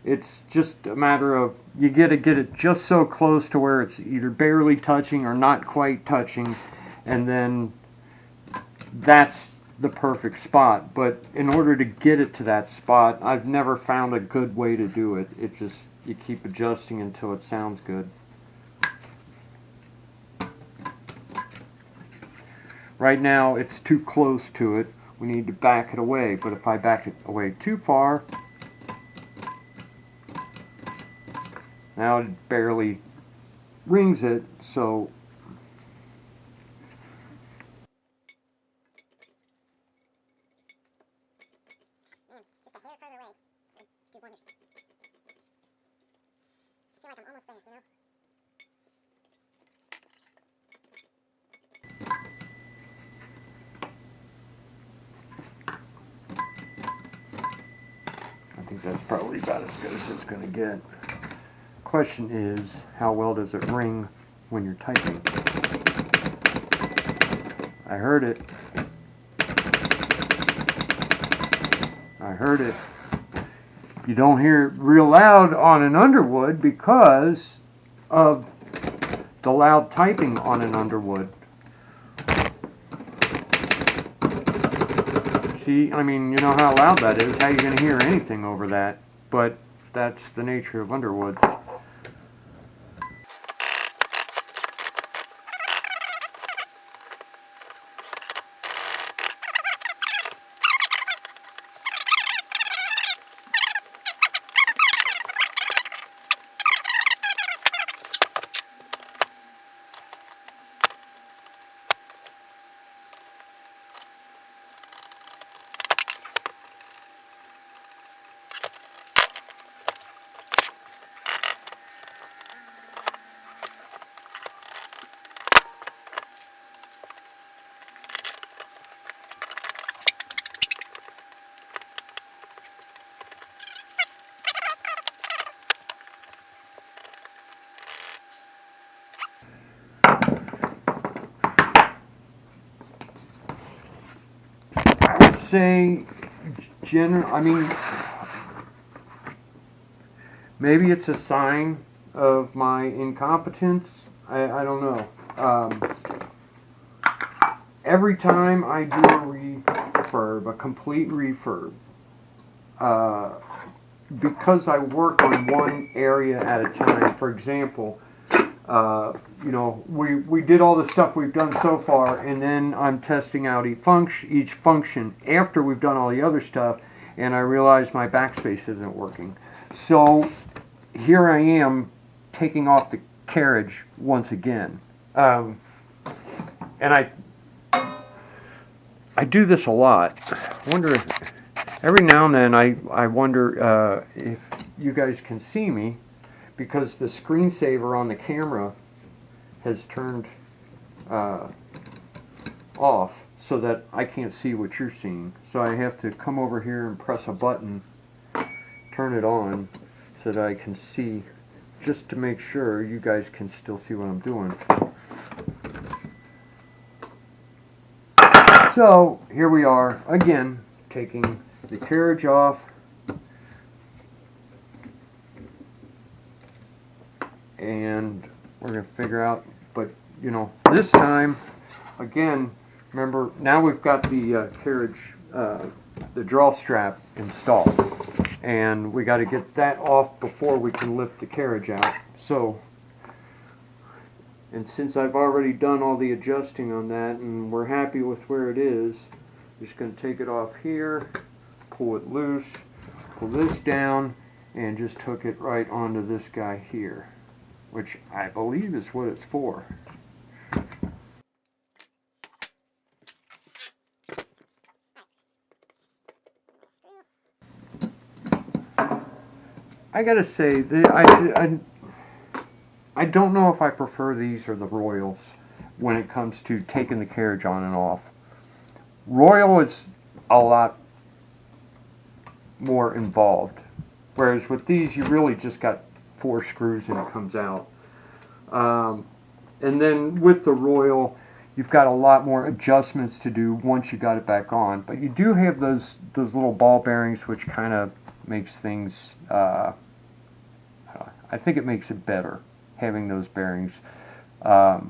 it's just a matter of you get to get it just so close to where it's either barely touching or not quite touching, and then that's the perfect spot. But in order to get it to that spot, I've never found a good way to do it. It just, you keep adjusting until it sounds good. Right now it's too close to it. We need to back it away, but if I back it away too far, now it barely rings it, so just a hair further away. Do wonders. I feel like I'm almost there, you know? I think that's probably about as good as it's going to get. Question is, how well does it ring when you're typing? I heard it. I heard it. You don't hear it real loud on an Underwood because of the loud typing on an Underwood. See, I mean, you know how loud that is. How are you going to hear anything over that? But that's the nature of Underwood. Say, I mean, maybe it's a sign of my incompetence. I don't know. Every time I do a complete refurb, because I work on one area at a time. For example, you know, we did all the stuff we've done so far, and then I'm testing out each function after we've done all the other stuff, and I realize my Backspace isn't working. So here I am taking off the carriage once again. And I do this a lot. I wonder if, every now and then I wonder if you guys can see me, because the screensaver on the camera has turned off so that I can't see what you're seeing. So I have to come over here and press a button, turn it on, so that I can see, just to make sure you guys can still see what I'm doing. So here we are again, taking the carriage off. And we're going to figure out, but you know, this time, again, remember, now we've got the carriage, the draw strap installed, and we got to get that off before we can lift the carriage out. So, and since I've already done all the adjusting on that and we're happy with where it is, I'm just going to take it off here, pull it loose, pull this down, and just hook it right onto this guy here, which I believe is what it's for. I gotta say, I don't know if I prefer these or the Royals when it comes to taking the carriage on and off. Royal is a lot more involved, whereas with these you really just got 4 screws and it comes out. And then with the Royal, you've got a lot more adjustments to do once you got it back on. But you do have those little ball bearings, which kind of makes things, I think it makes it better, having those bearings. But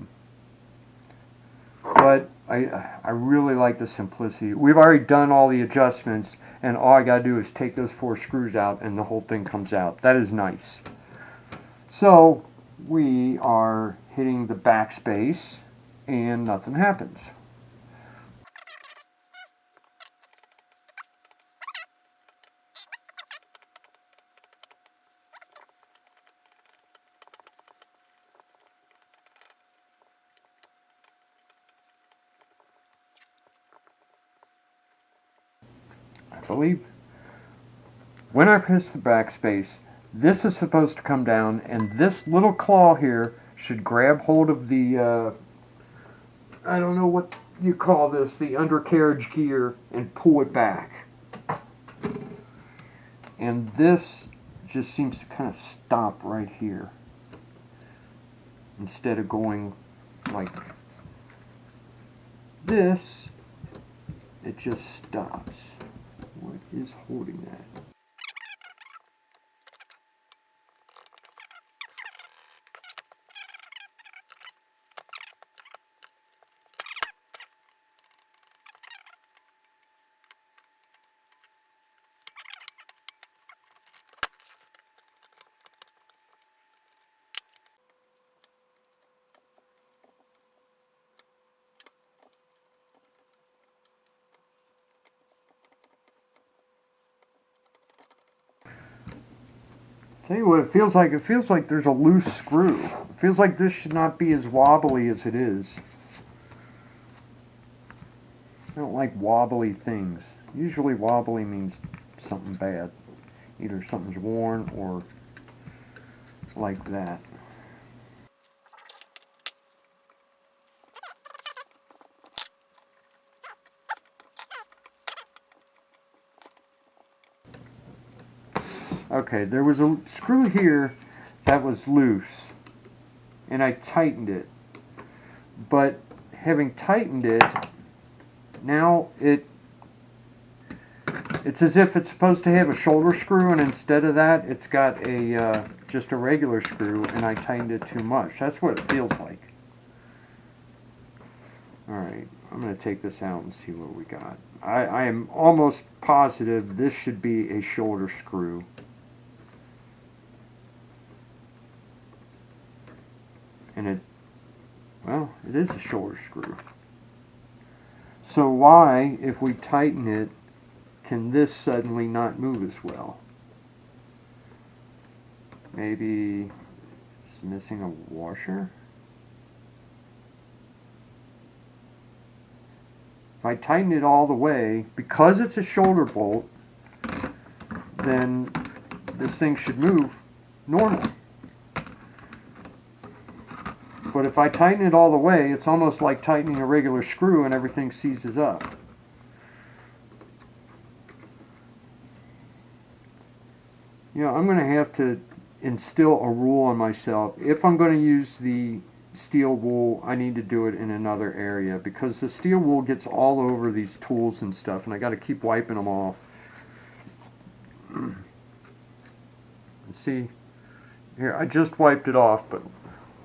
I really like the simplicity. We've already done all the adjustments, and all I gotta do is take those 4 screws out and the whole thing comes out. That is nice. So we are hitting the backspace and nothing happens. I believe when I press the backspace, this is supposed to come down, and this little claw here should grab hold of the, I don't know what you call this, the undercarriage gear, and pull it back. And this just seems to kind of stop right here, instead of going like this. It just stops. What is holding that? Tell you what, it feels like there's a loose screw. It feels like this should not be as wobbly as it is. I don't like wobbly things. Usually wobbly means something bad. Either something's worn or like that. Okay, there was a screw here that was loose, and I tightened it. But having tightened it, now it's as if it's supposed to have a shoulder screw, and instead of that, it's got a just a regular screw, and I tightened it too much. That's what it feels like. Alright, I'm going to take this out and see what we got. I am almost positive this should be a shoulder screw. And well, it is a shoulder screw. So why, if we tighten it, can this suddenly not move as well? Maybe it's missing a washer? If I tighten it all the way, because it's a shoulder bolt, then this thing should move normal. But if I tighten it all the way, it's almost like tightening a regular screw and everything seizes up. You know, I'm going to have to instill a rule on myself. If I'm going to use the steel wool, I need to do it in another area, because the steel wool gets all over these tools and stuff, and I got to keep wiping them off. See, here, I just wiped it off, but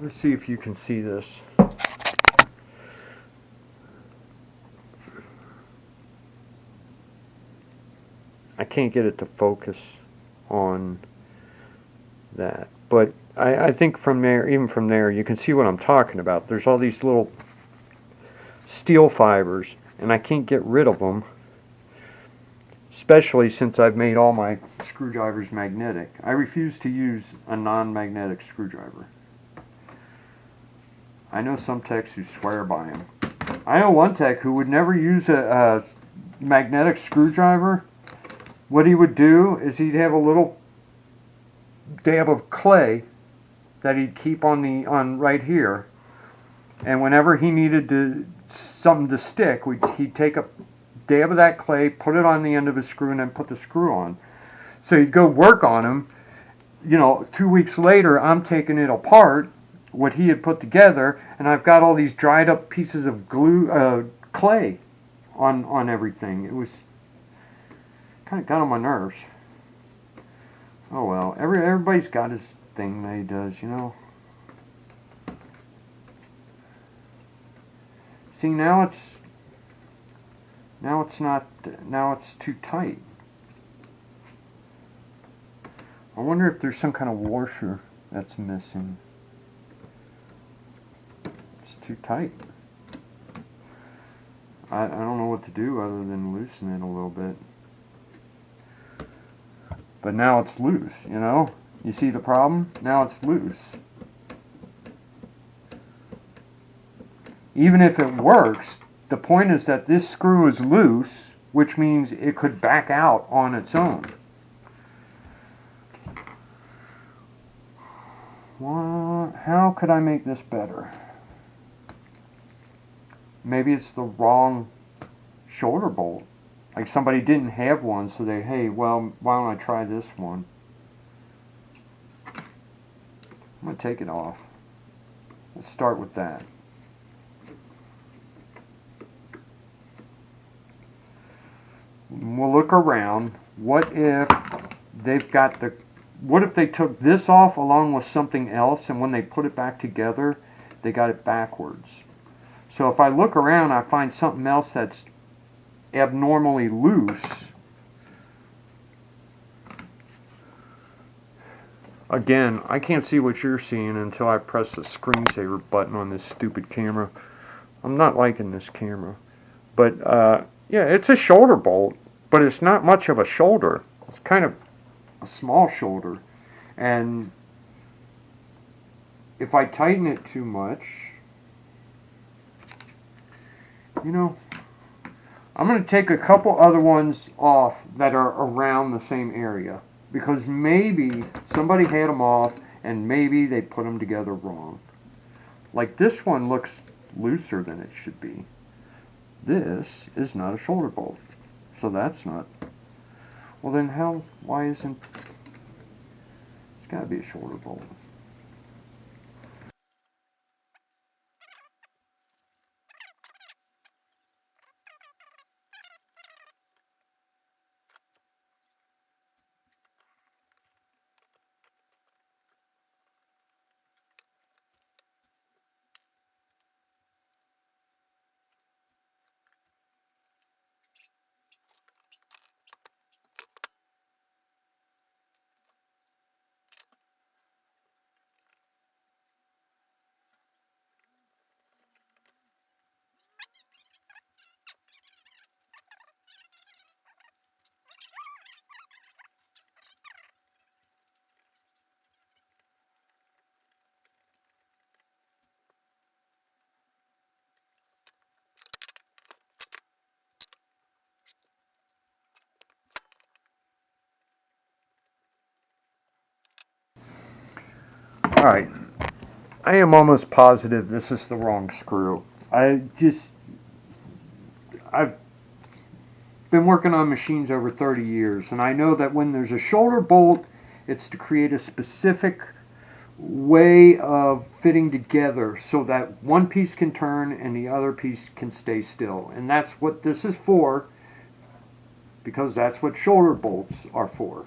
let's see if you can see this. I can't get it to focus on that, but I think from there, even from there, you can see what I'm talking about. There's all these little steel fibers, and I can't get rid of them. especially since I've made all my screwdrivers magnetic. I refuse to use a non-magnetic screwdriver. I know some techs who swear by them. I know one tech who would never use a magnetic screwdriver. What he would do is he'd have a little dab of clay that he'd keep on right here, and whenever he needed something to stick, he'd take a dab of that clay, put it on the end of his screw, and then put the screw on. So he'd go work on him. You know, 2 weeks later, I'm taking it apart, what he had put together, and I've got all these dried up pieces of clay on everything. It was kind of got on my nerves. Oh well, everybody's got his thing that he does, you know. See, now it's too tight. I wonder if there's some kind of washer that's missing. It's too tight. I don't know what to do other than loosen it a little bit. But now it's loose, you know? You see the problem? Now it's loose. Even if it works, the point is that this screw is loose, which means it could back out on its own. Well, how could I make this better? Maybe it's the wrong shoulder bolt. Like somebody didn't have one, so hey, well, why don't I try this one? I'm going to take it off. Let's start with that. We'll look around. What if they took this off along with something else, and when they put it back together, they got it backwards? So if I look around, I find something else that's abnormally loose. Again, I can't see what you're seeing until I press the screensaver button on this stupid camera. I'm not liking this camera. But, yeah, it's a shoulder bolt, but it's not much of a shoulder. It's kind of a small shoulder. And if I tighten it too much, you know, I'm going to take a couple other ones off that are around the same area, because maybe somebody had them off and maybe they put them together wrong. Like this one looks looser than it should be. This is not a shoulder bolt, so that's not. Well then why isn't, it's got to be a shoulder bolt. Alright, I am almost positive this is the wrong screw. I've been working on machines over 30 years, and I know that when there's a shoulder bolt, it's to create a specific way of fitting together so that one piece can turn and the other piece can stay still. And that's what this is for, because that's what shoulder bolts are for.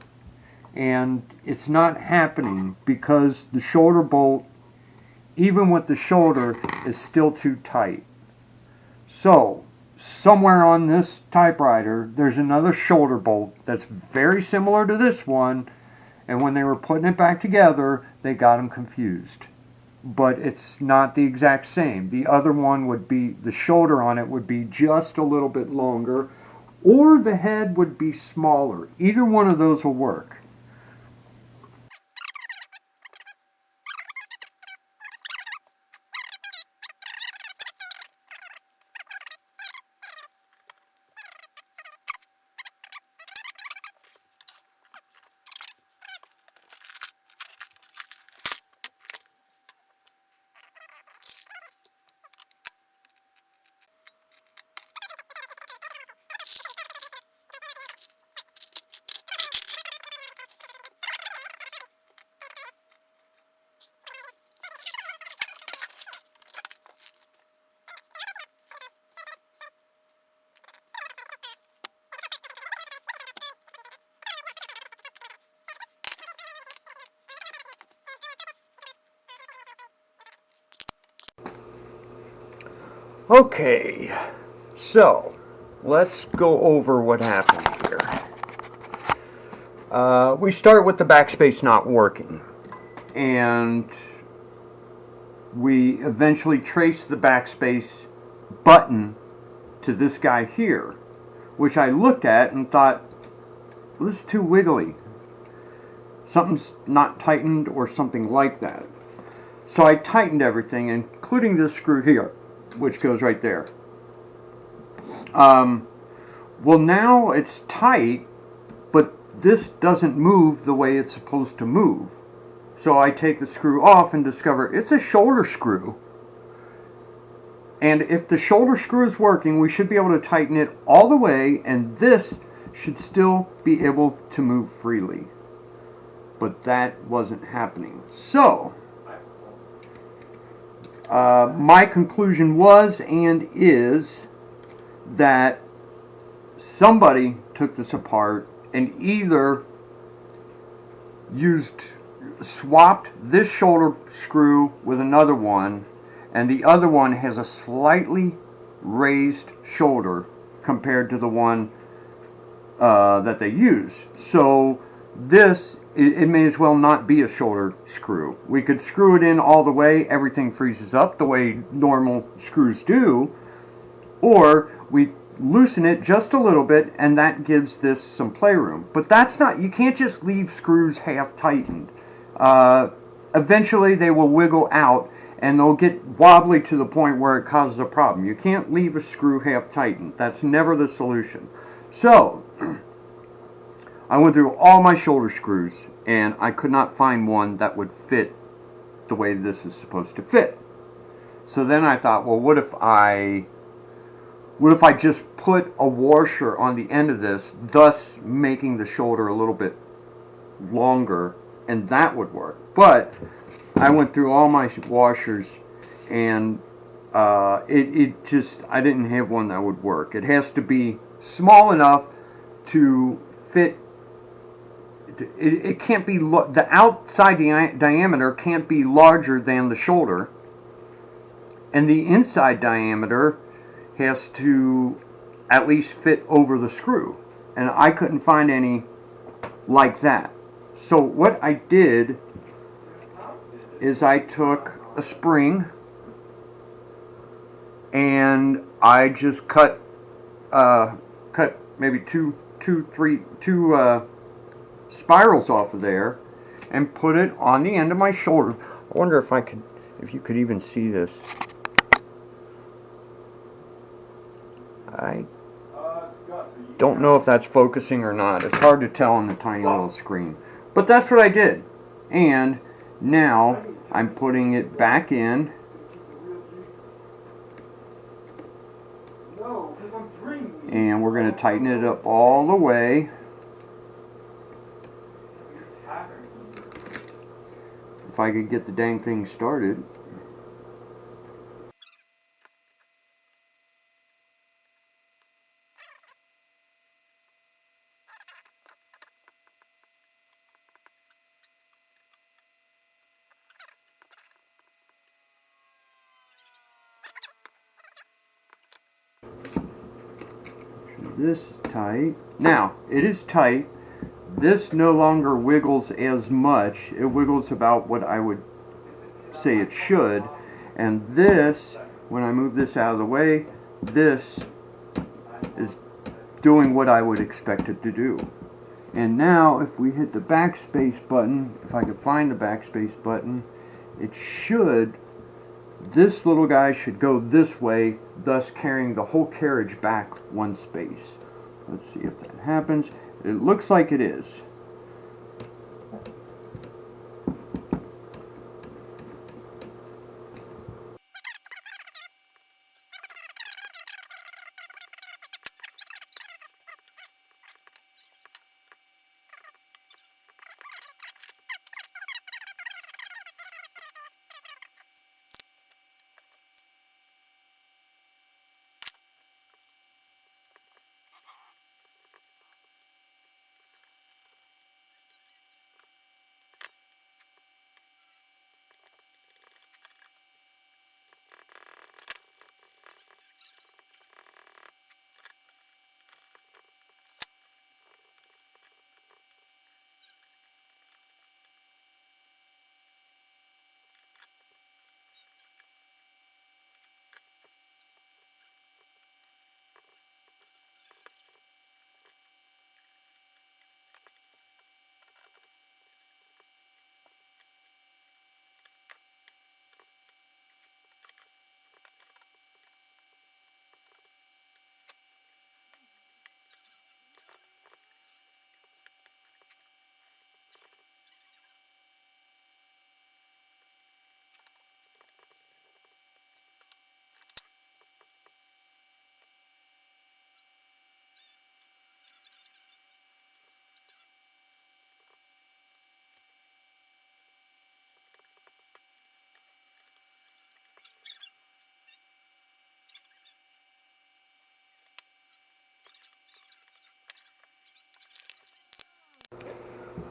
And it's not happening because the shoulder bolt, even with the shoulder, is still too tight. So, somewhere on this typewriter, there's another shoulder bolt that's very similar to this one, and when they were putting it back together, they got them confused. But it's not the exact same. The other one would be, the shoulder on it would be just a little bit longer, or the head would be smaller. Either one of those will work. Okay, so let's go over what happened here. We start with the backspace not working, and we eventually trace the backspace button to this guy here, which I looked at and thought, well, this is too wiggly. Something's not tightened or something like that. So I tightened everything, including this screw here, which goes right there. Well, now it's tight, but this doesn't move the way it's supposed to move. So I take the screw off and discover it's a shoulder screw. And if the shoulder screw is working, we should be able to tighten it all the way, and this should still be able to move freely. But that wasn't happening. So my conclusion was and is that somebody took this apart and either swapped this shoulder screw with another one, and the other one has a slightly raised shoulder compared to the one that they use. So this, it may as well not be a shoulder screw. We could screw it in all the way, everything freezes up the way normal screws do, or we loosen it just a little bit and that gives this some playroom. But that's not, you can't just leave screws half tightened. Eventually they will wiggle out and they'll get wobbly to the point where it causes a problem. You can't leave a screw half tightened. That's never the solution. So I went through all my shoulder screws and I could not find one that would fit the way this is supposed to fit. So then I thought, well, what if I just put a washer on the end of this, thus making the shoulder a little bit longer, and that would work. But I went through all my washers and I didn't have one that would work. It has to be small enough to fit. It can't be, the outside diameter can't be larger than the shoulder, and the inside diameter has to at least fit over the screw, and I couldn't find any like that. So what I did is I took a spring and I just cut maybe two spirals off of there and put it on the end of my shoulder. I wonder if you could even see this. I don't know if that's focusing or not. It's hard to tell on the tiny little screen. But that's what I did. And now I'm putting it back in. And we're going to tighten it up all the way. If I could get the dang thing started. This is tight. Now, it is tight. This no longer wiggles as much. It wiggles about what I would say it should. And this, when I move this out of the way, this is doing what I would expect it to do. And now if we hit the backspace button, if I could find the backspace button, it should, this little guy should go this way, thus carrying the whole carriage back one space. Let's see if that happens. It looks like it is.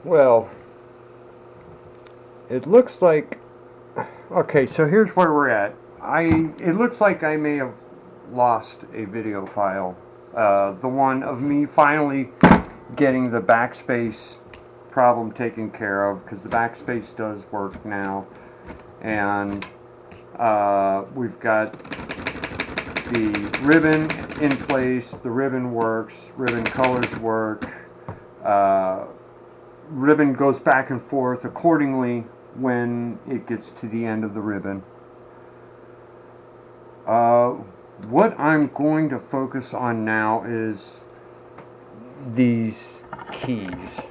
Well, it looks like, okay, so here's where we're at. It looks like I may have lost a video file. The one of me finally getting the backspace problem taken care of, because the backspace does work now. And we've got the ribbon in place, the ribbon works, ribbon colors work, ribbon goes back and forth accordingly when it gets to the end of the ribbon. What I'm going to focus on now is these keys.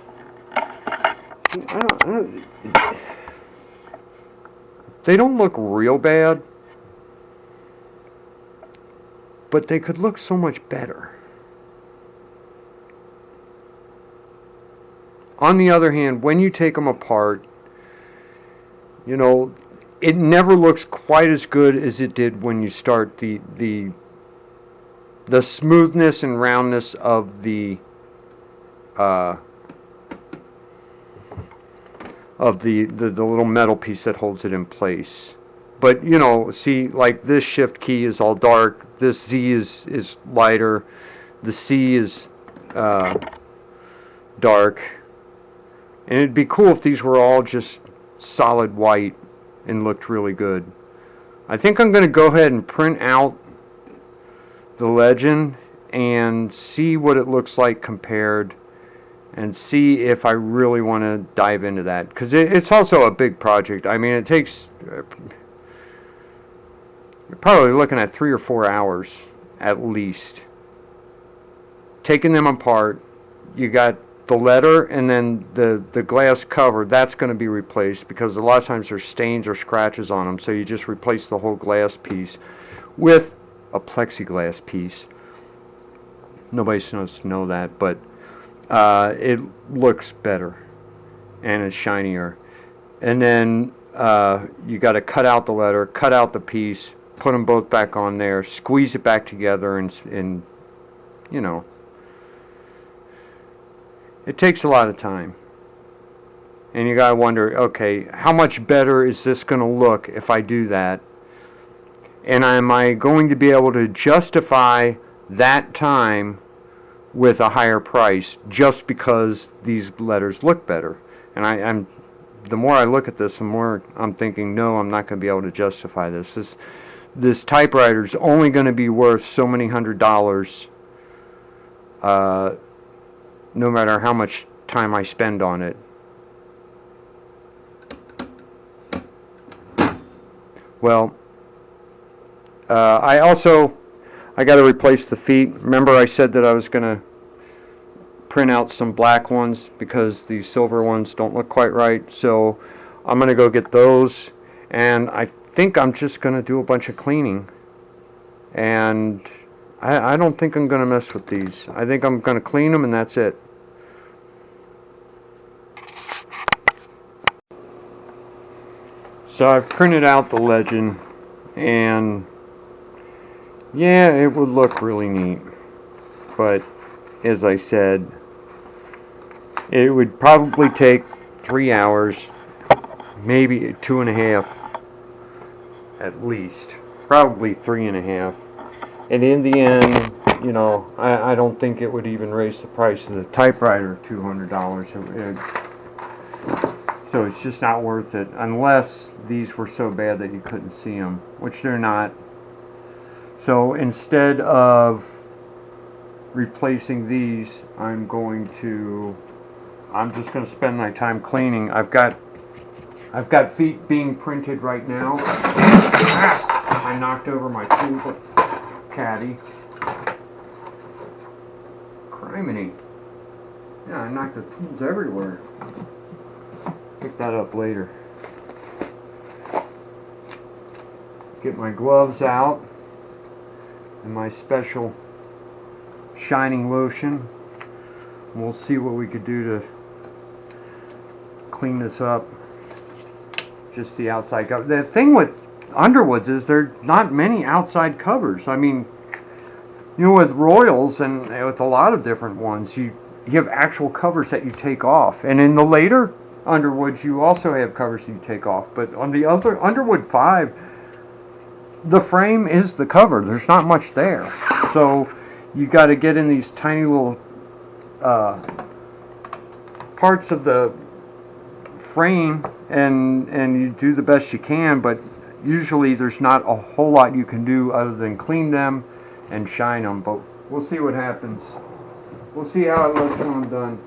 They don't look real bad, but they could look so much better. On the other hand, when you take them apart, you know, it never looks quite as good as it did when you start. The smoothness and roundness of the little metal piece that holds it in place. But you know, see, like this shift key is all dark, this Z is lighter, the C is dark. And it'd be cool if these were all just solid white and looked really good. I think I'm going to go ahead and print out the legend and see what it looks like compared, and see if I really want to dive into that, because it's also a big project. I mean, it takes you're probably looking at 3 or 4 hours at least taking them apart. You got the letter, and then the glass cover, that's going to be replaced, because a lot of times there's stains or scratches on them, so you just replace the whole glass piece with a plexiglass piece. Nobody's supposed to know that, but it looks better and it's shinier. And then you got to cut out the letter, cut out the piece, put them both back on there, squeeze it back together, and you know, it takes a lot of time. And you gotta wonder, okay, how much better is this gonna look if I do that? And am I going to be able to justify that time with a higher price just because these letters look better? And the more I look at this, the more I'm thinking, no, I'm not going to be able to justify this. This typewriter is only going to be worth so many $100 no matter how much time I spend on it. Well, I got to replace the feet. Remember I said that I was going to print out some black ones because the silver ones don't look quite right. So I'm going to go get those, and I think I'm just going to do a bunch of cleaning. And I don't think I'm going to mess with these. I think I'm going to clean them and that's it. So I've printed out the legend, and yeah, it would look really neat. But as I said, it would probably take 3 hours, maybe 2.5 at least, probably 3.5. And in the end, you know, I don't think it would even raise the price of the typewriter $200. So it's just not worth it, unless these were so bad that you couldn't see them, which they're not. So instead of replacing these, I'm just going to spend my time cleaning. I've got feet being printed right now. I knocked over my tool caddy. Criminy. Yeah, I knocked the tools everywhere. Pick that up later. Get my gloves out and my special shining lotion. We'll see what we could do to clean this up. Just the outside cover. The thing with Underwoods is there are not many outside covers. I mean, you know, with Royals and with a lot of different ones, you have actual covers that you take off. And in the later Underwoods, you also have covers that you take off. But on the other Underwood 5, the frame is the cover. There's not much there. So you got to get in these tiny little parts of the frame, and you do the best you can, but usually there's not a whole lot you can do other than clean them and shine them. But we'll see what happens. We'll see how it looks when I'm done.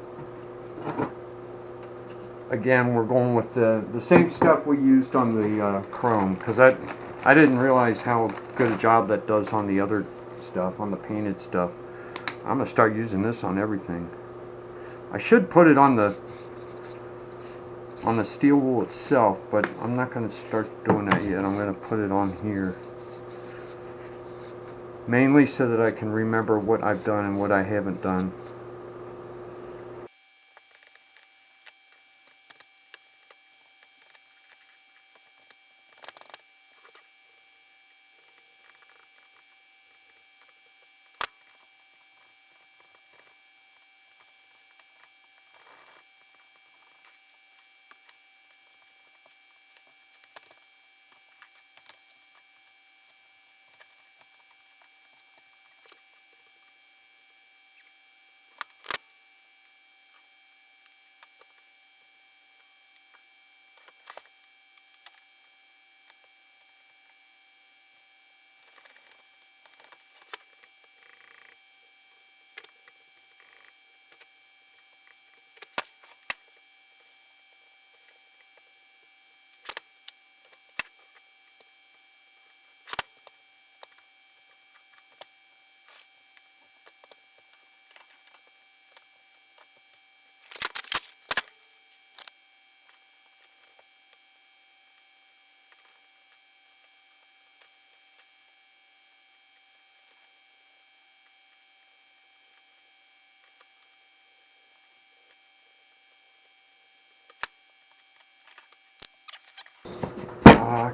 Again, we're going with the same stuff we used on the chrome, because I didn't realize how good a job that does on the other stuff, on the painted stuff. I'm going to start using this on everything. I should put it on the steel wool itself, but I'm not going to start doing that yet. I'm going to put it on here. Mainly so that I can remember what I've done and what I haven't done.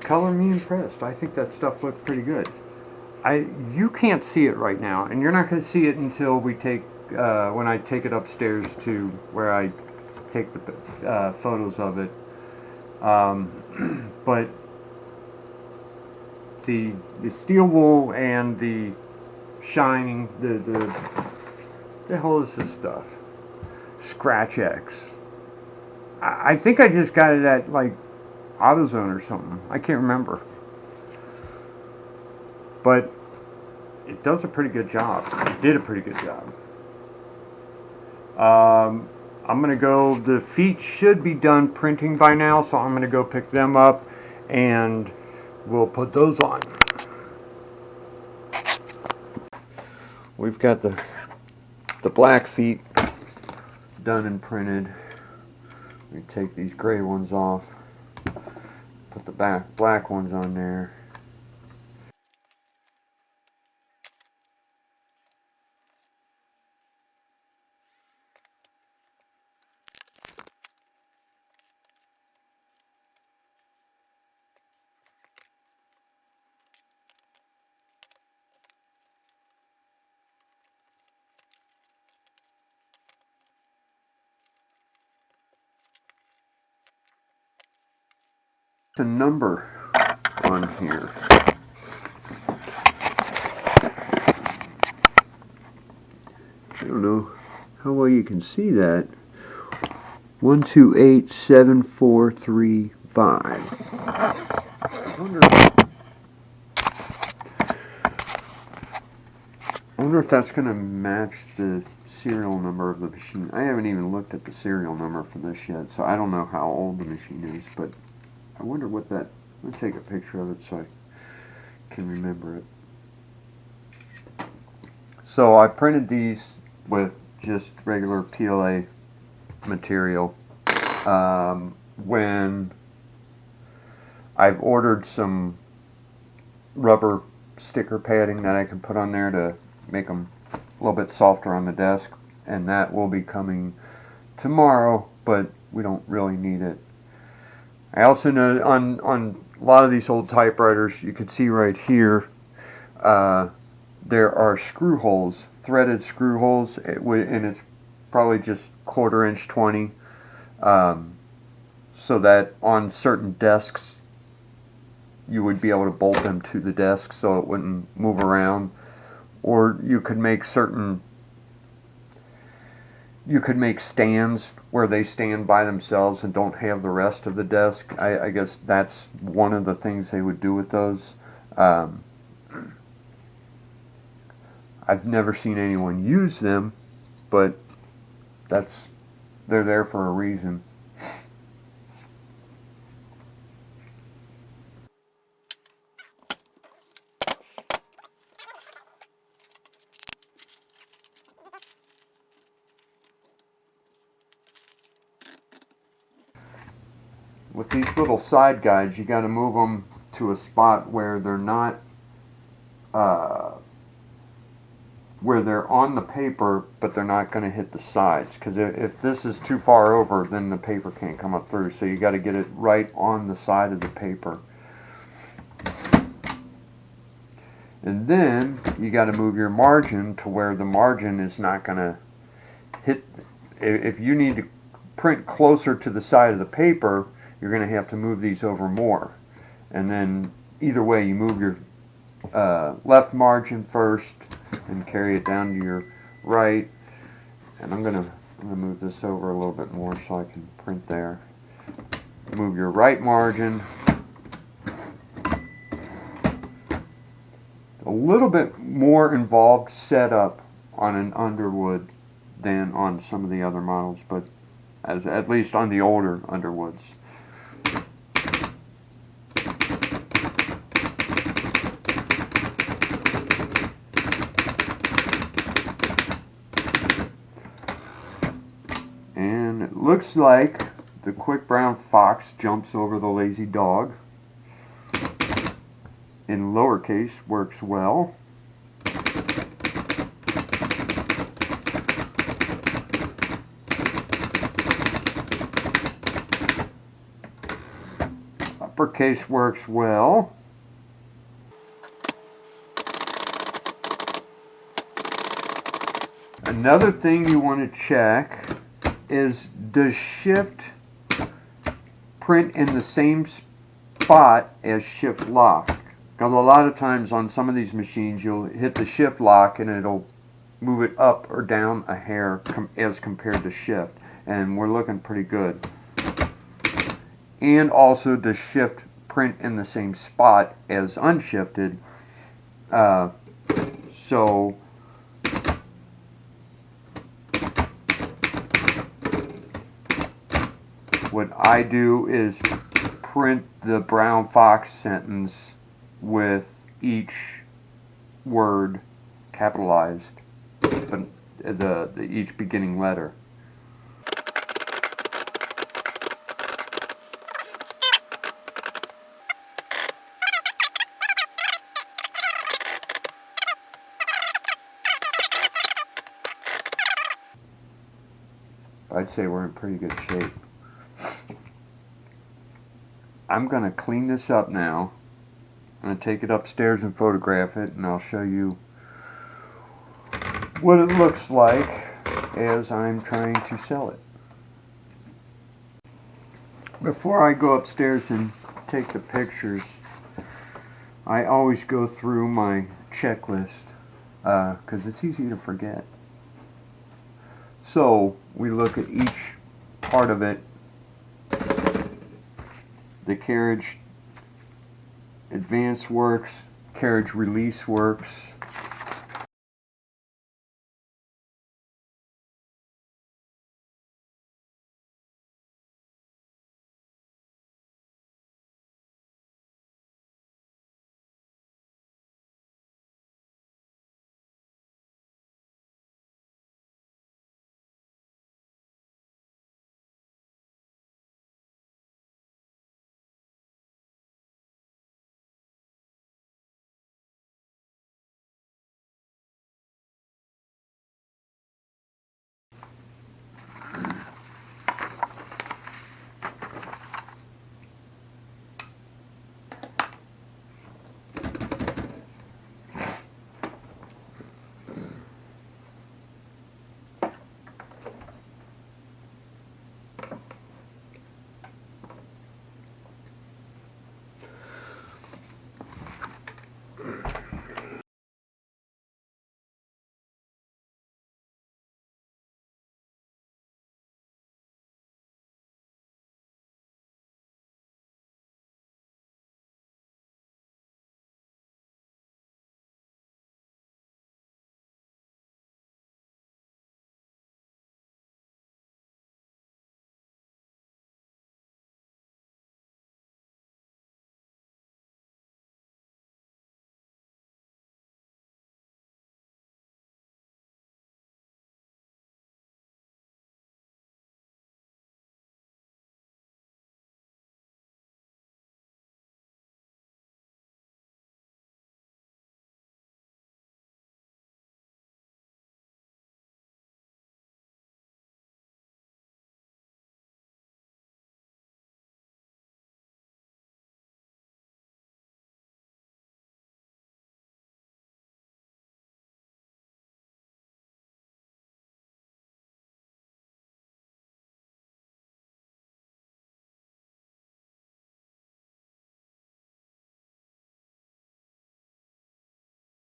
Color me impressed. I think that stuff looked pretty good. You can't see it right now, and you're not going to see it until we when I take it upstairs to where I take the photos of it. But the steel wool and the shining, the hell is this stuff? Scratch X. I think I just got it at like AutoZone or something. I can't remember. But it does a pretty good job. It did a pretty good job. I'm gonna go, the feet should be done printing by now, so I'm gonna go pick them up and we'll put those on. We've got the black feet done and printed. We take these gray ones off, put the black ones on there. The number on here. I don't know how well you can see that. 128745. I wonder if that's going to match the serial number of the machine. I haven't even looked at the serial number for this yet, so I don't know how old the machine is, but I wonder what that... I'm going to take a picture of it so I can remember it. So I printed these with just regular PLA material. When I've ordered some rubber sticker padding that I can put on there to make them a little bit softer on the desk, and that will be coming tomorrow, but we don't really need it. I also know on a lot of these old typewriters, you can see right here, there are screw holes, threaded screw holes, and it's probably just 1/4 inch 20, so that on certain desks you would be able to bolt them to the desk so it wouldn't move around. Or you could make stands where they stand by themselves and don't have the rest of the desk. I guess that's one of the things they would do with those. I've never seen anyone use them, but they're there for a reason. With these little side guides, you got to move them to a spot where they're not, where they're on the paper, but they're not going to hit the sides. Because if this is too far over, then the paper can't come up through. So you got to get it right on the side of the paper. And then you got to move your margin to where the margin is not going to hit. If you need to print closer to the side of the paper, you're going to have to move these over more. And then either way, you move your left margin first and carry it down to your right. And I'm gonna move this over a little bit more so I can print there. Move your right margin. A little bit more involved setup on an Underwood than on some of the other models, but at least on the older Underwoods. And it looks like the quick brown fox jumps over the lazy dog. In lowercase works well. Uppercase works well. Another thing you want to check is, does shift print in the same spot as shift lock? Because a lot of times on some of these machines you'll hit the shift lock and it'll move it up or down a hair as compared to shift, and we're looking pretty good. And also, does shift print in the same spot as unshifted? So what I do is print the brown fox sentence with each word capitalized, but the each beginning letter. I'd say we're in pretty good shape. I'm going to clean this up now. I'm going to take it upstairs and photograph it, and I'll show you what it looks like as I'm trying to sell it. Before I go upstairs and take the pictures, I always go through my checklist because it's easy to forget. So we look at each part of it. The carriage advance works, carriage release works,